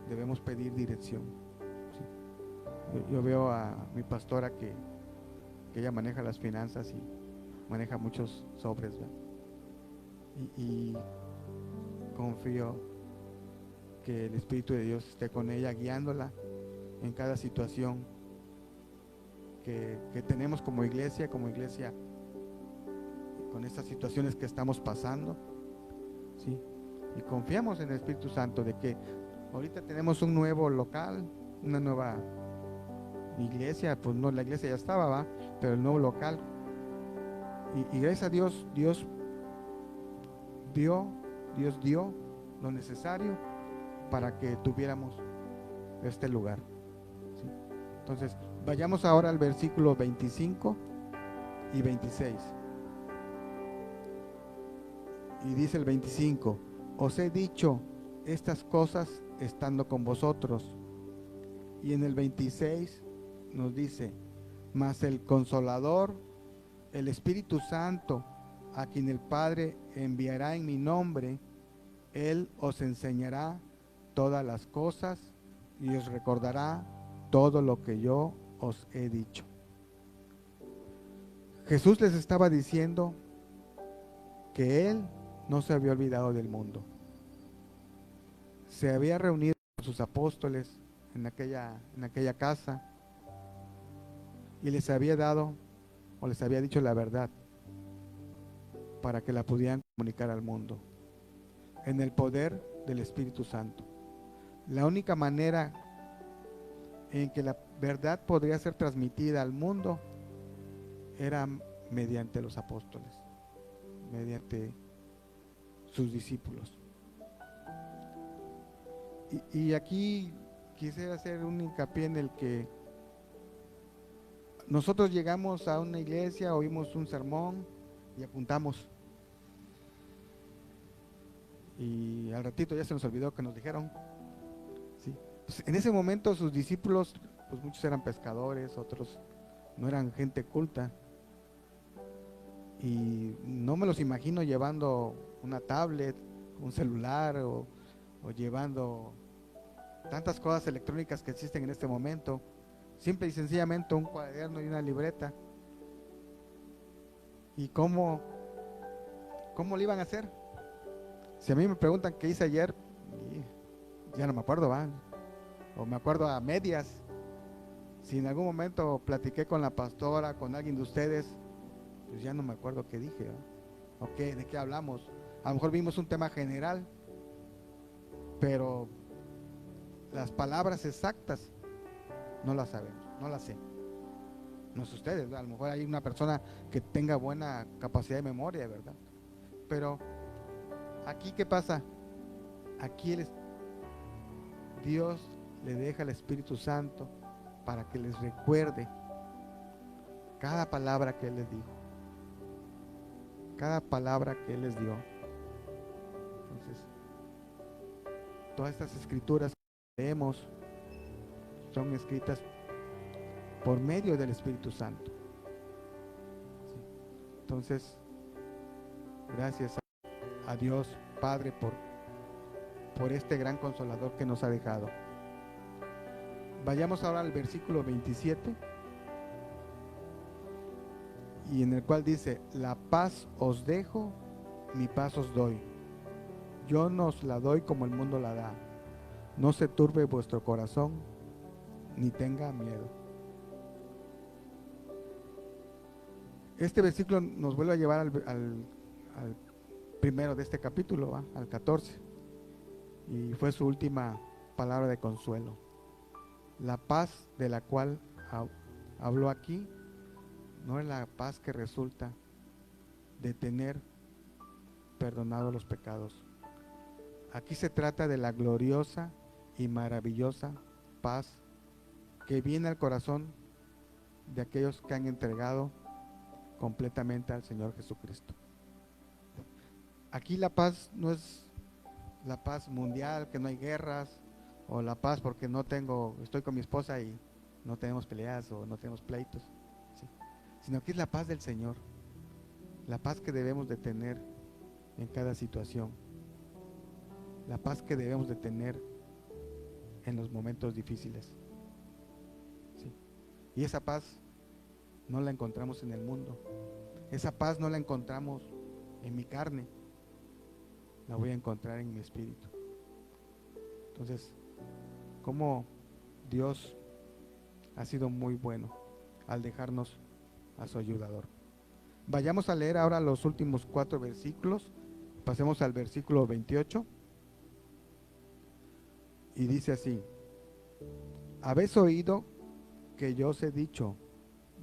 debemos pedir dirección. ¿Sí? Yo veo a mi pastora que ella maneja las finanzas y maneja muchos sobres, ¿verdad? Y confío que el Espíritu de Dios esté con ella, guiándola en cada situación que tenemos como iglesia, con estas situaciones que estamos pasando. ¿Sí? Y confiamos en el Espíritu Santo de que ahorita tenemos un nuevo local, una nueva iglesia, pues no, la iglesia ya estaba, ¿va? Pero el nuevo local, y gracias a Dios, Dios dio lo necesario para que tuviéramos este lugar. ¿Sí? Entonces, vayamos ahora al versículo 25 y 26. Y dice el 25: os he dicho estas cosas estando con vosotros. Y en el 26 nos dice: mas el Consolador, el Espíritu Santo, a quien el Padre enviará en mi nombre, Él os enseñará todas las cosas y os recordará todo lo que yo os he dicho. Jesús les estaba diciendo que Él no se había olvidado del mundo. Se había reunido con sus apóstoles en aquella casa y les había dado, o les había dicho la verdad para que la pudieran comunicar al mundo en el poder del Espíritu Santo. La única manera en que la verdad podría ser transmitida al mundo era mediante los apóstoles, mediante sus discípulos. Y aquí quisiera hacer un hincapié en el que nosotros llegamos a una iglesia, oímos un sermón y apuntamos. Y al ratito ya se nos olvidó que nos dijeron. ¿Sí? Pues en ese momento sus discípulos, pues muchos eran pescadores, otros no eran gente culta. Y no me los imagino llevando una tablet, un celular o llevando tantas cosas electrónicas que existen en este momento. Simple y sencillamente un cuaderno y una libreta. ¿Y cómo lo iban a hacer? Si a mí me preguntan qué hice ayer, ya no me acuerdo, ¿va? O me acuerdo a medias. Si en algún momento platiqué con la pastora, con alguien de ustedes, pues ya no me acuerdo qué dije, ¿va? ¿O qué, de qué hablamos? A lo mejor vimos un tema general, pero las palabras exactas no las sabemos, no las sé. No sé ustedes, ¿verdad? A lo mejor hay una persona que tenga buena capacidad de memoria, ¿verdad? Pero aquí, ¿qué pasa? Aquí Dios le deja al Espíritu Santo para que les recuerde cada palabra que Él les dijo, cada palabra que Él les dio. Entonces, todas estas escrituras que leemos son escritas por medio del Espíritu Santo. ¿Sí? Entonces, gracias a Dios Padre por este gran consolador que nos ha dejado. Vayamos ahora al versículo 27, y en el cual dice: la paz os dejo, mi paz os doy. Yo no os la doy como el mundo la da. No se turbe vuestro corazón, ni tenga miedo. Este versículo nos vuelve a llevar al primero de este capítulo, ¿va? Al 14, y fue su última palabra de consuelo. La paz de la cual habló aquí no es la paz que resulta de tener perdonado los pecados. Aquí se trata de la gloriosa y maravillosa paz que viene al corazón de aquellos que han entregado completamente al Señor Jesucristo. Aquí la paz no es la paz mundial, que no hay guerras, o la paz porque estoy con mi esposa y no tenemos peleas o no tenemos pleitos, ¿sí? Sino que es la paz del Señor, la paz que debemos de tener en cada situación, la paz que debemos de tener en los momentos difíciles, ¿sí? Y esa paz no la encontramos en el mundo, esa paz no la encontramos en mi carne, la voy a encontrar en mi espíritu. Entonces, como Dios ha sido muy bueno al dejarnos a su ayudador. Vayamos a leer ahora los últimos 4 versículos. Pasemos al versículo 28. Y dice así: habéis oído que yo os he dicho,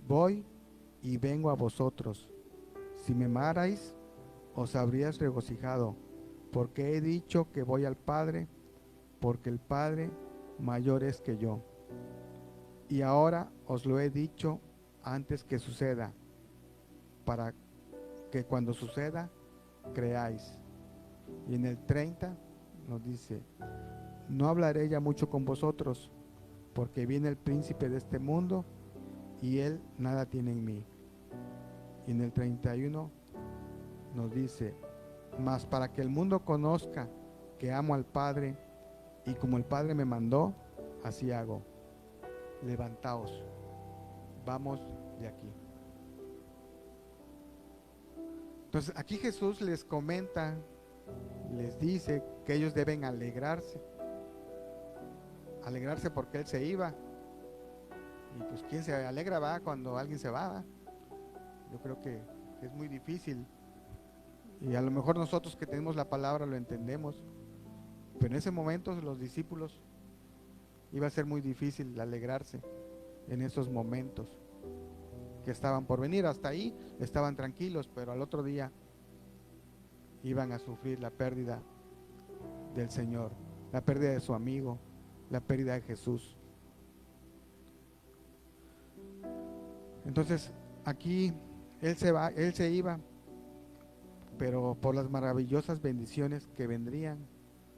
voy y vengo a vosotros. Si me amarais, os habríais regocijado, porque he dicho que voy al Padre, porque el Padre mayor es que yo. Y ahora os lo he dicho antes que suceda, para que cuando suceda, creáis. Y en el 30 nos dice: no hablaré ya mucho con vosotros, porque viene el príncipe de este mundo, y él nada tiene en mí. Y en el 31 nos dice: mas para que el mundo conozca que amo al Padre, y como el Padre me mandó, así hago. Levantaos, vamos de aquí. Entonces aquí Jesús les comenta, les dice que ellos deben alegrarse porque Él se iba. Y pues ¿quién se alegra, va, cuando alguien se va? Yo creo que es muy difícil, y a lo mejor nosotros que tenemos la palabra lo entendemos, pero en ese momento los discípulos iba a ser muy difícil alegrarse en esos momentos que estaban por venir. Hasta ahí estaban tranquilos, pero al otro día iban a sufrir la pérdida del Señor, la pérdida de su amigo, la pérdida de Jesús. Entonces aquí él se iba, pero por las maravillosas bendiciones que vendrían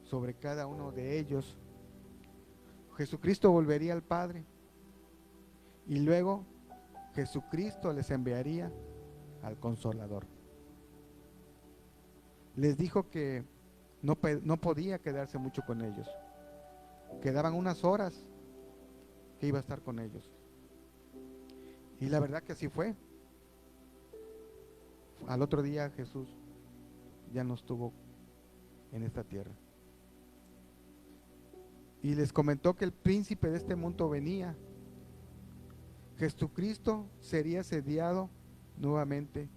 sobre cada uno de ellos, Jesucristo volvería al Padre y luego Jesucristo les enviaría al Consolador. Les dijo que no podía quedarse mucho con ellos. Quedaban unas horas que iba a estar con ellos. Y la verdad que así fue. Al otro día Jesús ya no estuvo en esta tierra. Y les comentó que el príncipe de este mundo venía. Jesucristo sería asediado nuevamente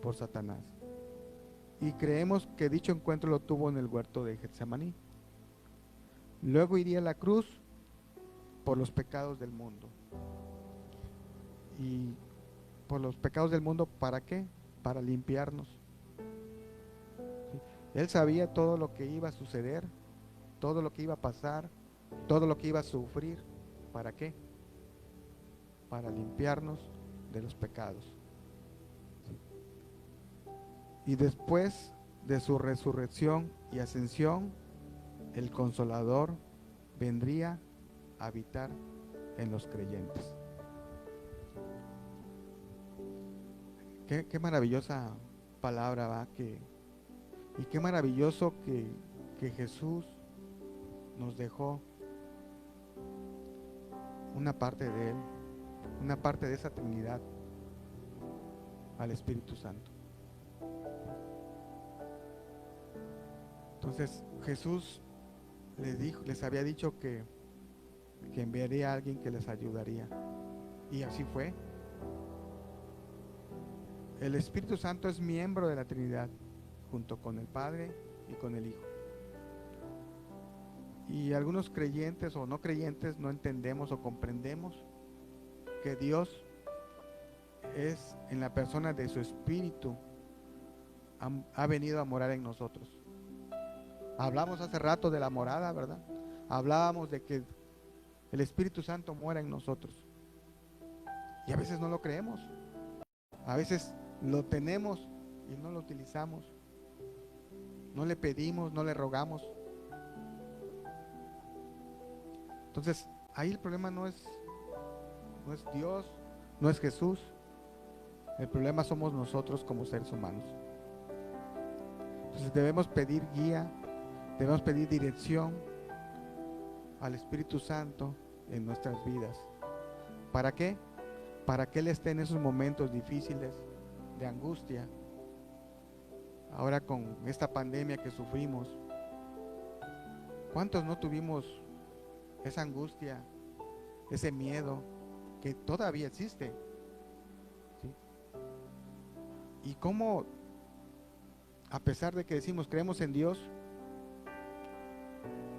por Satanás. Y creemos que dicho encuentro lo tuvo en el huerto de Getsemaní. Luego iría a la cruz por los pecados del mundo. Y por los pecados del mundo, ¿para qué? Para limpiarnos. ¿Sí? Él sabía todo lo que iba a suceder, todo lo que iba a pasar, todo lo que iba a sufrir. ¿Para qué? Para limpiarnos de los pecados. ¿Sí? Y después de su resurrección y ascensión, el Consolador vendría a habitar en los creyentes. Qué maravillosa palabra, ¿va? Y qué maravilloso que Jesús nos dejó una parte de Él, una parte de esa Trinidad, al Espíritu Santo. Entonces Jesús les había dicho que enviaría a alguien que les ayudaría, y así fue. El Espíritu Santo es miembro de la Trinidad, junto con el Padre y con el Hijo. Y algunos creyentes o no creyentes no entendemos o comprendemos que Dios es, en la persona de su Espíritu, ha venido a morar en nosotros. Hablamos hace rato de la morada, ¿verdad? Hablábamos de que el Espíritu Santo mora en nosotros. Y a veces no lo creemos. A veces lo tenemos y no lo utilizamos. No le pedimos, no le rogamos. Entonces, ahí el problema no es Dios, no es Jesús. El problema somos nosotros como seres humanos. Entonces debemos pedir guía, debemos pedir dirección al Espíritu Santo en nuestras vidas. ¿Para qué? Para que Él esté en esos momentos difíciles de angustia. Ahora con esta pandemia que sufrimos, ¿cuántos no tuvimos esa angustia, ese miedo que todavía existe? ¿Sí? Y cómo, a pesar de que decimos creemos en Dios,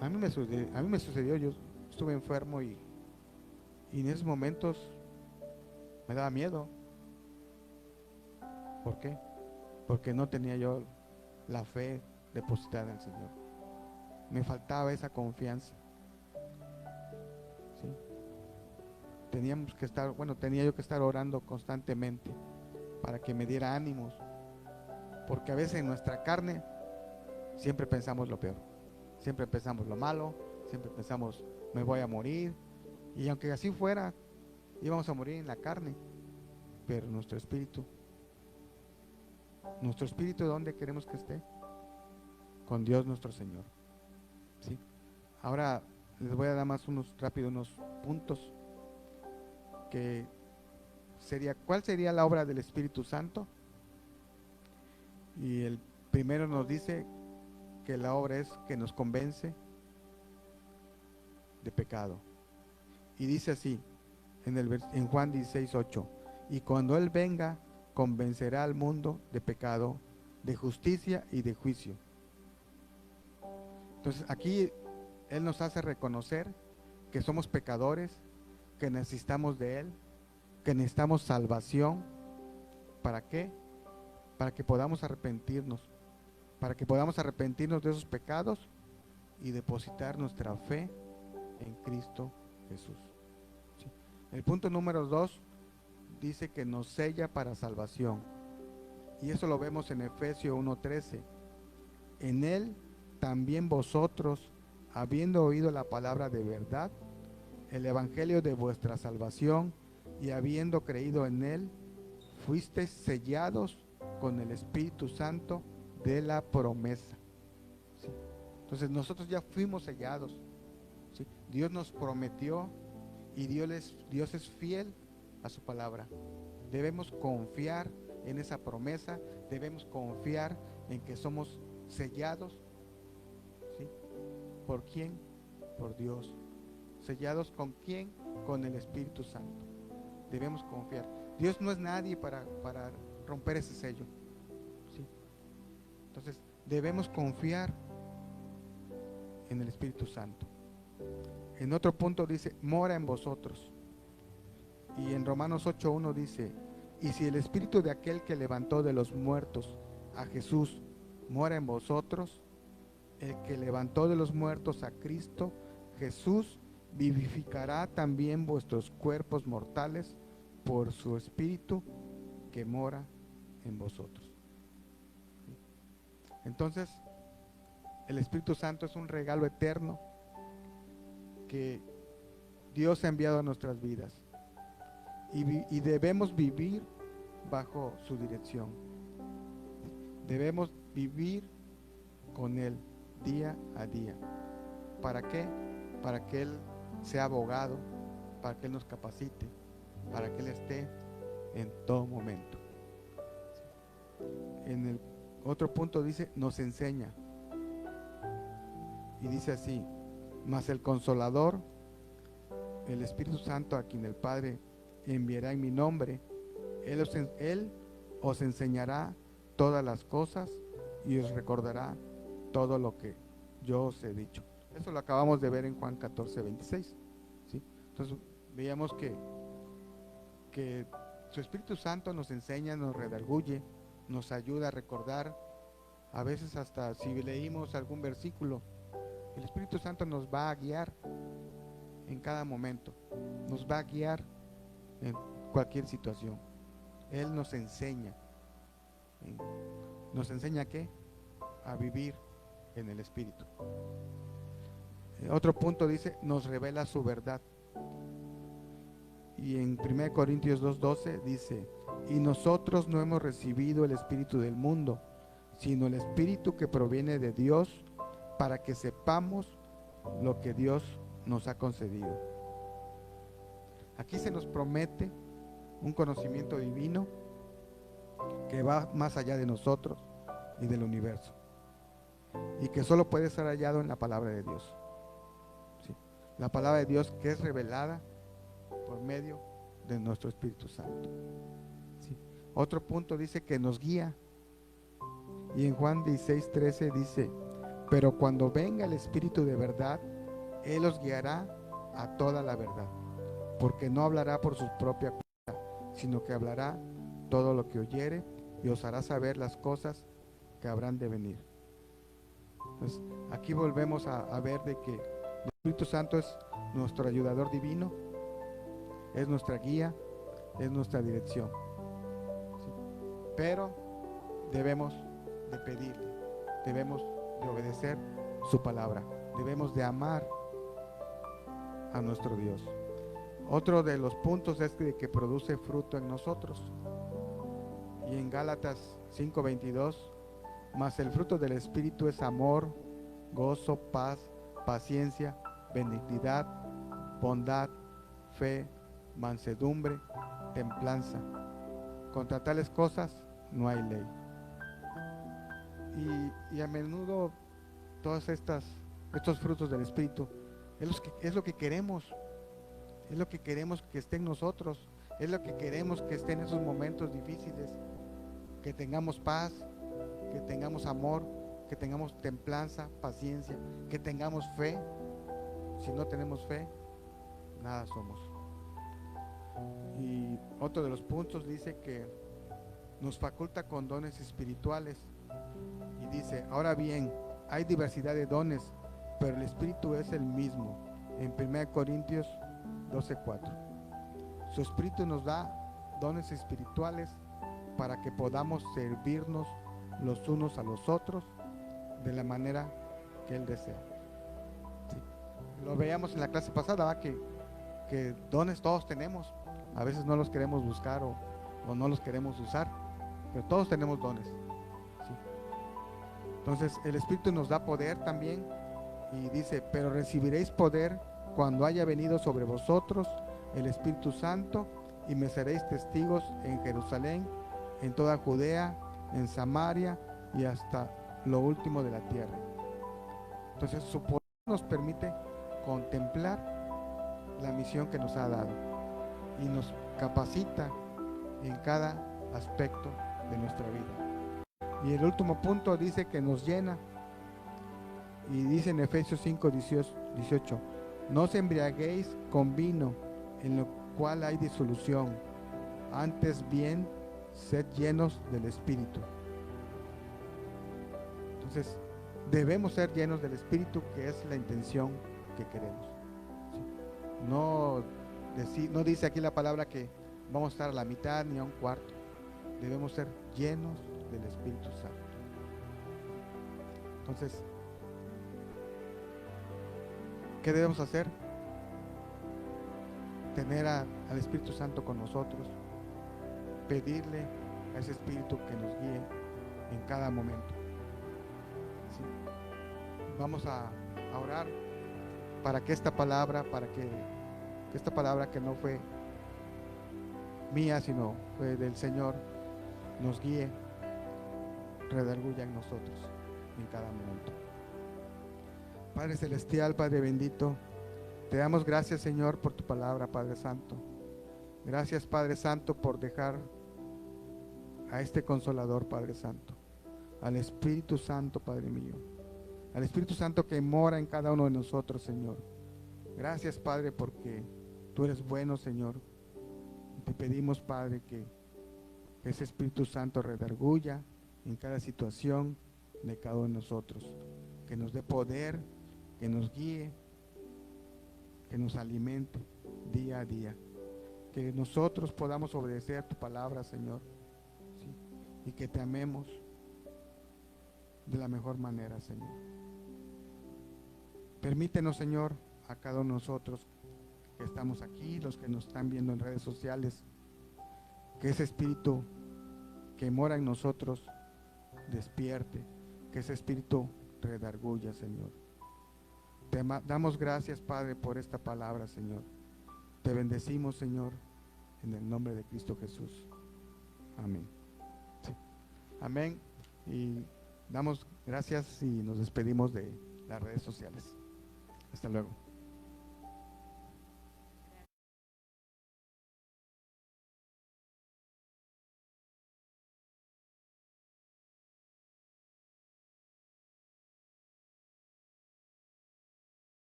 a mí me sucedió, yo estuve enfermo y en esos momentos me daba miedo. ¿Por qué? Porque no tenía yo la fe depositada en el Señor. Me faltaba esa confianza. ¿Sí? Tenía yo que estar orando constantemente para que me diera ánimos, porque a veces en nuestra carne siempre pensamos lo peor, siempre pensamos lo malo, siempre pensamos me voy a morir, y aunque así fuera, íbamos a morir en la carne, pero nuestro espíritu, ¿dónde queremos que esté? Con Dios nuestro Señor. ¿Sí? Ahora les voy a dar más unos puntos que sería, ¿cuál sería la obra del Espíritu Santo? Y el primero nos dice que la obra es que nos convence de pecado. Y dice así en Juan 16:8: y cuando Él venga, convencerá al mundo de pecado, de justicia y de juicio. Entonces aquí Él nos hace reconocer que somos pecadores, que necesitamos de Él, que necesitamos salvación. ¿Para qué? Para que podamos arrepentirnos para que podamos arrepentirnos de esos pecados y depositar nuestra fe en Cristo Jesús. ¿Sí? El punto número 2 dice que nos sella para salvación. Y eso lo vemos en Efesios 1:13. En Él también vosotros, habiendo oído la palabra de verdad, el evangelio de vuestra salvación, y habiendo creído en Él, fuisteis sellados con el Espíritu Santo de la promesa. ¿Sí? Entonces nosotros ya fuimos sellados. ¿Sí? Dios nos prometió y Dios es fiel a su palabra. Debemos confiar en esa promesa, debemos confiar en que somos sellados. ¿Sí? ¿Por quién? Por Dios. ¿Sellados con quién? Con el Espíritu Santo. Debemos confiar. Dios no es nadie para romper ese sello. ¿Sí? Entonces debemos confiar en el Espíritu Santo. En otro punto dice, mora en vosotros. Y en Romanos 8:1 dice, y si el Espíritu de aquel que levantó de los muertos a Jesús mora en vosotros, el que levantó de los muertos a Cristo Jesús vivificará también vuestros cuerpos mortales por su Espíritu que mora en vosotros. Entonces, el Espíritu Santo es un regalo eterno que Dios ha enviado a nuestras vidas y debemos vivir bajo su dirección. Debemos vivir con Él día a día. ¿Para qué? Para que Él sea abogado, para que Él nos capacite, para que Él esté en todo momento. En el otro punto dice, nos enseña. Y dice así, mas el Consolador, el Espíritu Santo, a quien el Padre enviará en mi nombre, Él os enseñará todas las cosas y os recordará todo lo que yo os he dicho. Eso lo acabamos de ver en Juan 14:26. ¿Sí? Entonces veíamos que su Espíritu Santo nos enseña, nos redarguye, nos ayuda a recordar. A veces hasta si leímos algún versículo, el Espíritu Santo nos va a guiar en cada momento, nos va a guiar en cualquier situación. Él nos enseña. ¿Nos enseña qué? A vivir en el Espíritu. Otro punto dice, nos revela su verdad. Y en 1 Corintios 2:12 dice, y nosotros no hemos recibido el Espíritu del mundo, sino el Espíritu que proviene de Dios, para que sepamos lo que Dios nos ha concedido. Aquí se nos promete un conocimiento divino que va más allá de nosotros y del universo, y que solo puede ser hallado en la palabra de Dios. ¿Sí? La palabra de Dios que es revelada por medio de nuestro Espíritu Santo. ¿Sí? Otro punto dice que nos guía, y en Juan 16:13 dice, pero cuando venga el Espíritu de verdad, Él os guiará a toda la verdad, porque no hablará por su propia cuenta, sino que hablará todo lo que oyere y os hará saber las cosas que habrán de venir. Entonces, aquí volvemos a ver de que el Espíritu Santo es nuestro ayudador divino, es nuestra guía, es nuestra dirección. ¿Sí? Pero debemos de pedirle, debemos de obedecer su palabra, debemos de amar a nuestro Dios. Otro de los puntos es que produce fruto en nosotros. Y en Gálatas 5:22, mas el fruto del Espíritu es amor, gozo, paz, paciencia, benignidad, bondad, fe, mansedumbre, templanza. Contra tales cosas no hay ley. Y a menudo todos estos frutos del Espíritu es lo que queremos. Es lo que queremos que esté en nosotros. Es lo que queremos que esté en esos momentos difíciles. Que tengamos paz, que tengamos amor, que tengamos templanza, paciencia, que tengamos fe. Si no tenemos fe, nada somos. Y otro de los puntos dice que nos faculta con dones espirituales. Y dice, ahora bien, hay diversidad de dones, pero el Espíritu es el mismo. En 1 Corintios 12:4. Su Espíritu nos da dones espirituales para que podamos servirnos los unos a los otros de la manera que Él desea. Sí. Lo veíamos en la clase pasada, ¿va? Que dones todos tenemos. A veces no los queremos buscar o no los queremos usar, pero todos tenemos dones. ¿Sí? Entonces el Espíritu nos da poder también y dice, pero recibiréis poder cuando haya venido sobre vosotros el Espíritu Santo y me seréis testigos en Jerusalén, en toda Judea, en Samaria y hasta lo último de la tierra. Entonces su poder nos permite contemplar la misión que nos ha dado y nos capacita en cada aspecto de nuestra vida. Y el último punto dice que nos llena, y dice en Efesios 5:18, no os embriaguéis con vino, en lo cual hay disolución, antes bien sed llenos del Espíritu. Entonces debemos ser llenos del Espíritu, que es la intención que queremos. ¿Sí? No dice aquí la palabra que vamos a estar a la mitad ni a un cuarto. Debemos ser llenos del Espíritu Santo. Entonces, ¿qué debemos hacer? Tener al Espíritu Santo con nosotros, pedirle a ese Espíritu que nos guíe en cada momento. ¿Sí? Vamos a orar para que esta palabra, que esta palabra que no fue mía, sino fue del Señor, nos guíe, redarguya en nosotros en cada momento. Padre Celestial, Padre bendito, te damos gracias, Señor, por tu palabra, Padre Santo. Gracias, Padre Santo, por dejar a este Consolador, Padre Santo, al Espíritu Santo, Padre mío, al Espíritu Santo que mora en cada uno de nosotros, Señor. Gracias, Padre, porque tú eres bueno, Señor. Te pedimos, Padre, que ese Espíritu Santo redarguya en cada situación de cada uno de nosotros, que nos dé poder, que nos guíe, que nos alimente día a día, que nosotros podamos obedecer tu palabra, Señor, ¿sí? Y que te amemos de la mejor manera, Señor. Permítenos, Señor, a cada uno de nosotros que estamos aquí, los que nos están viendo en redes sociales, que ese Espíritu que mora en nosotros despierte, que ese Espíritu redarguya, Señor. Te damos gracias, Padre, por esta palabra, Señor. Te bendecimos, Señor, en el nombre de Cristo Jesús. Amén. Sí. Amén. Y damos gracias y nos despedimos de las redes sociales. Hasta luego.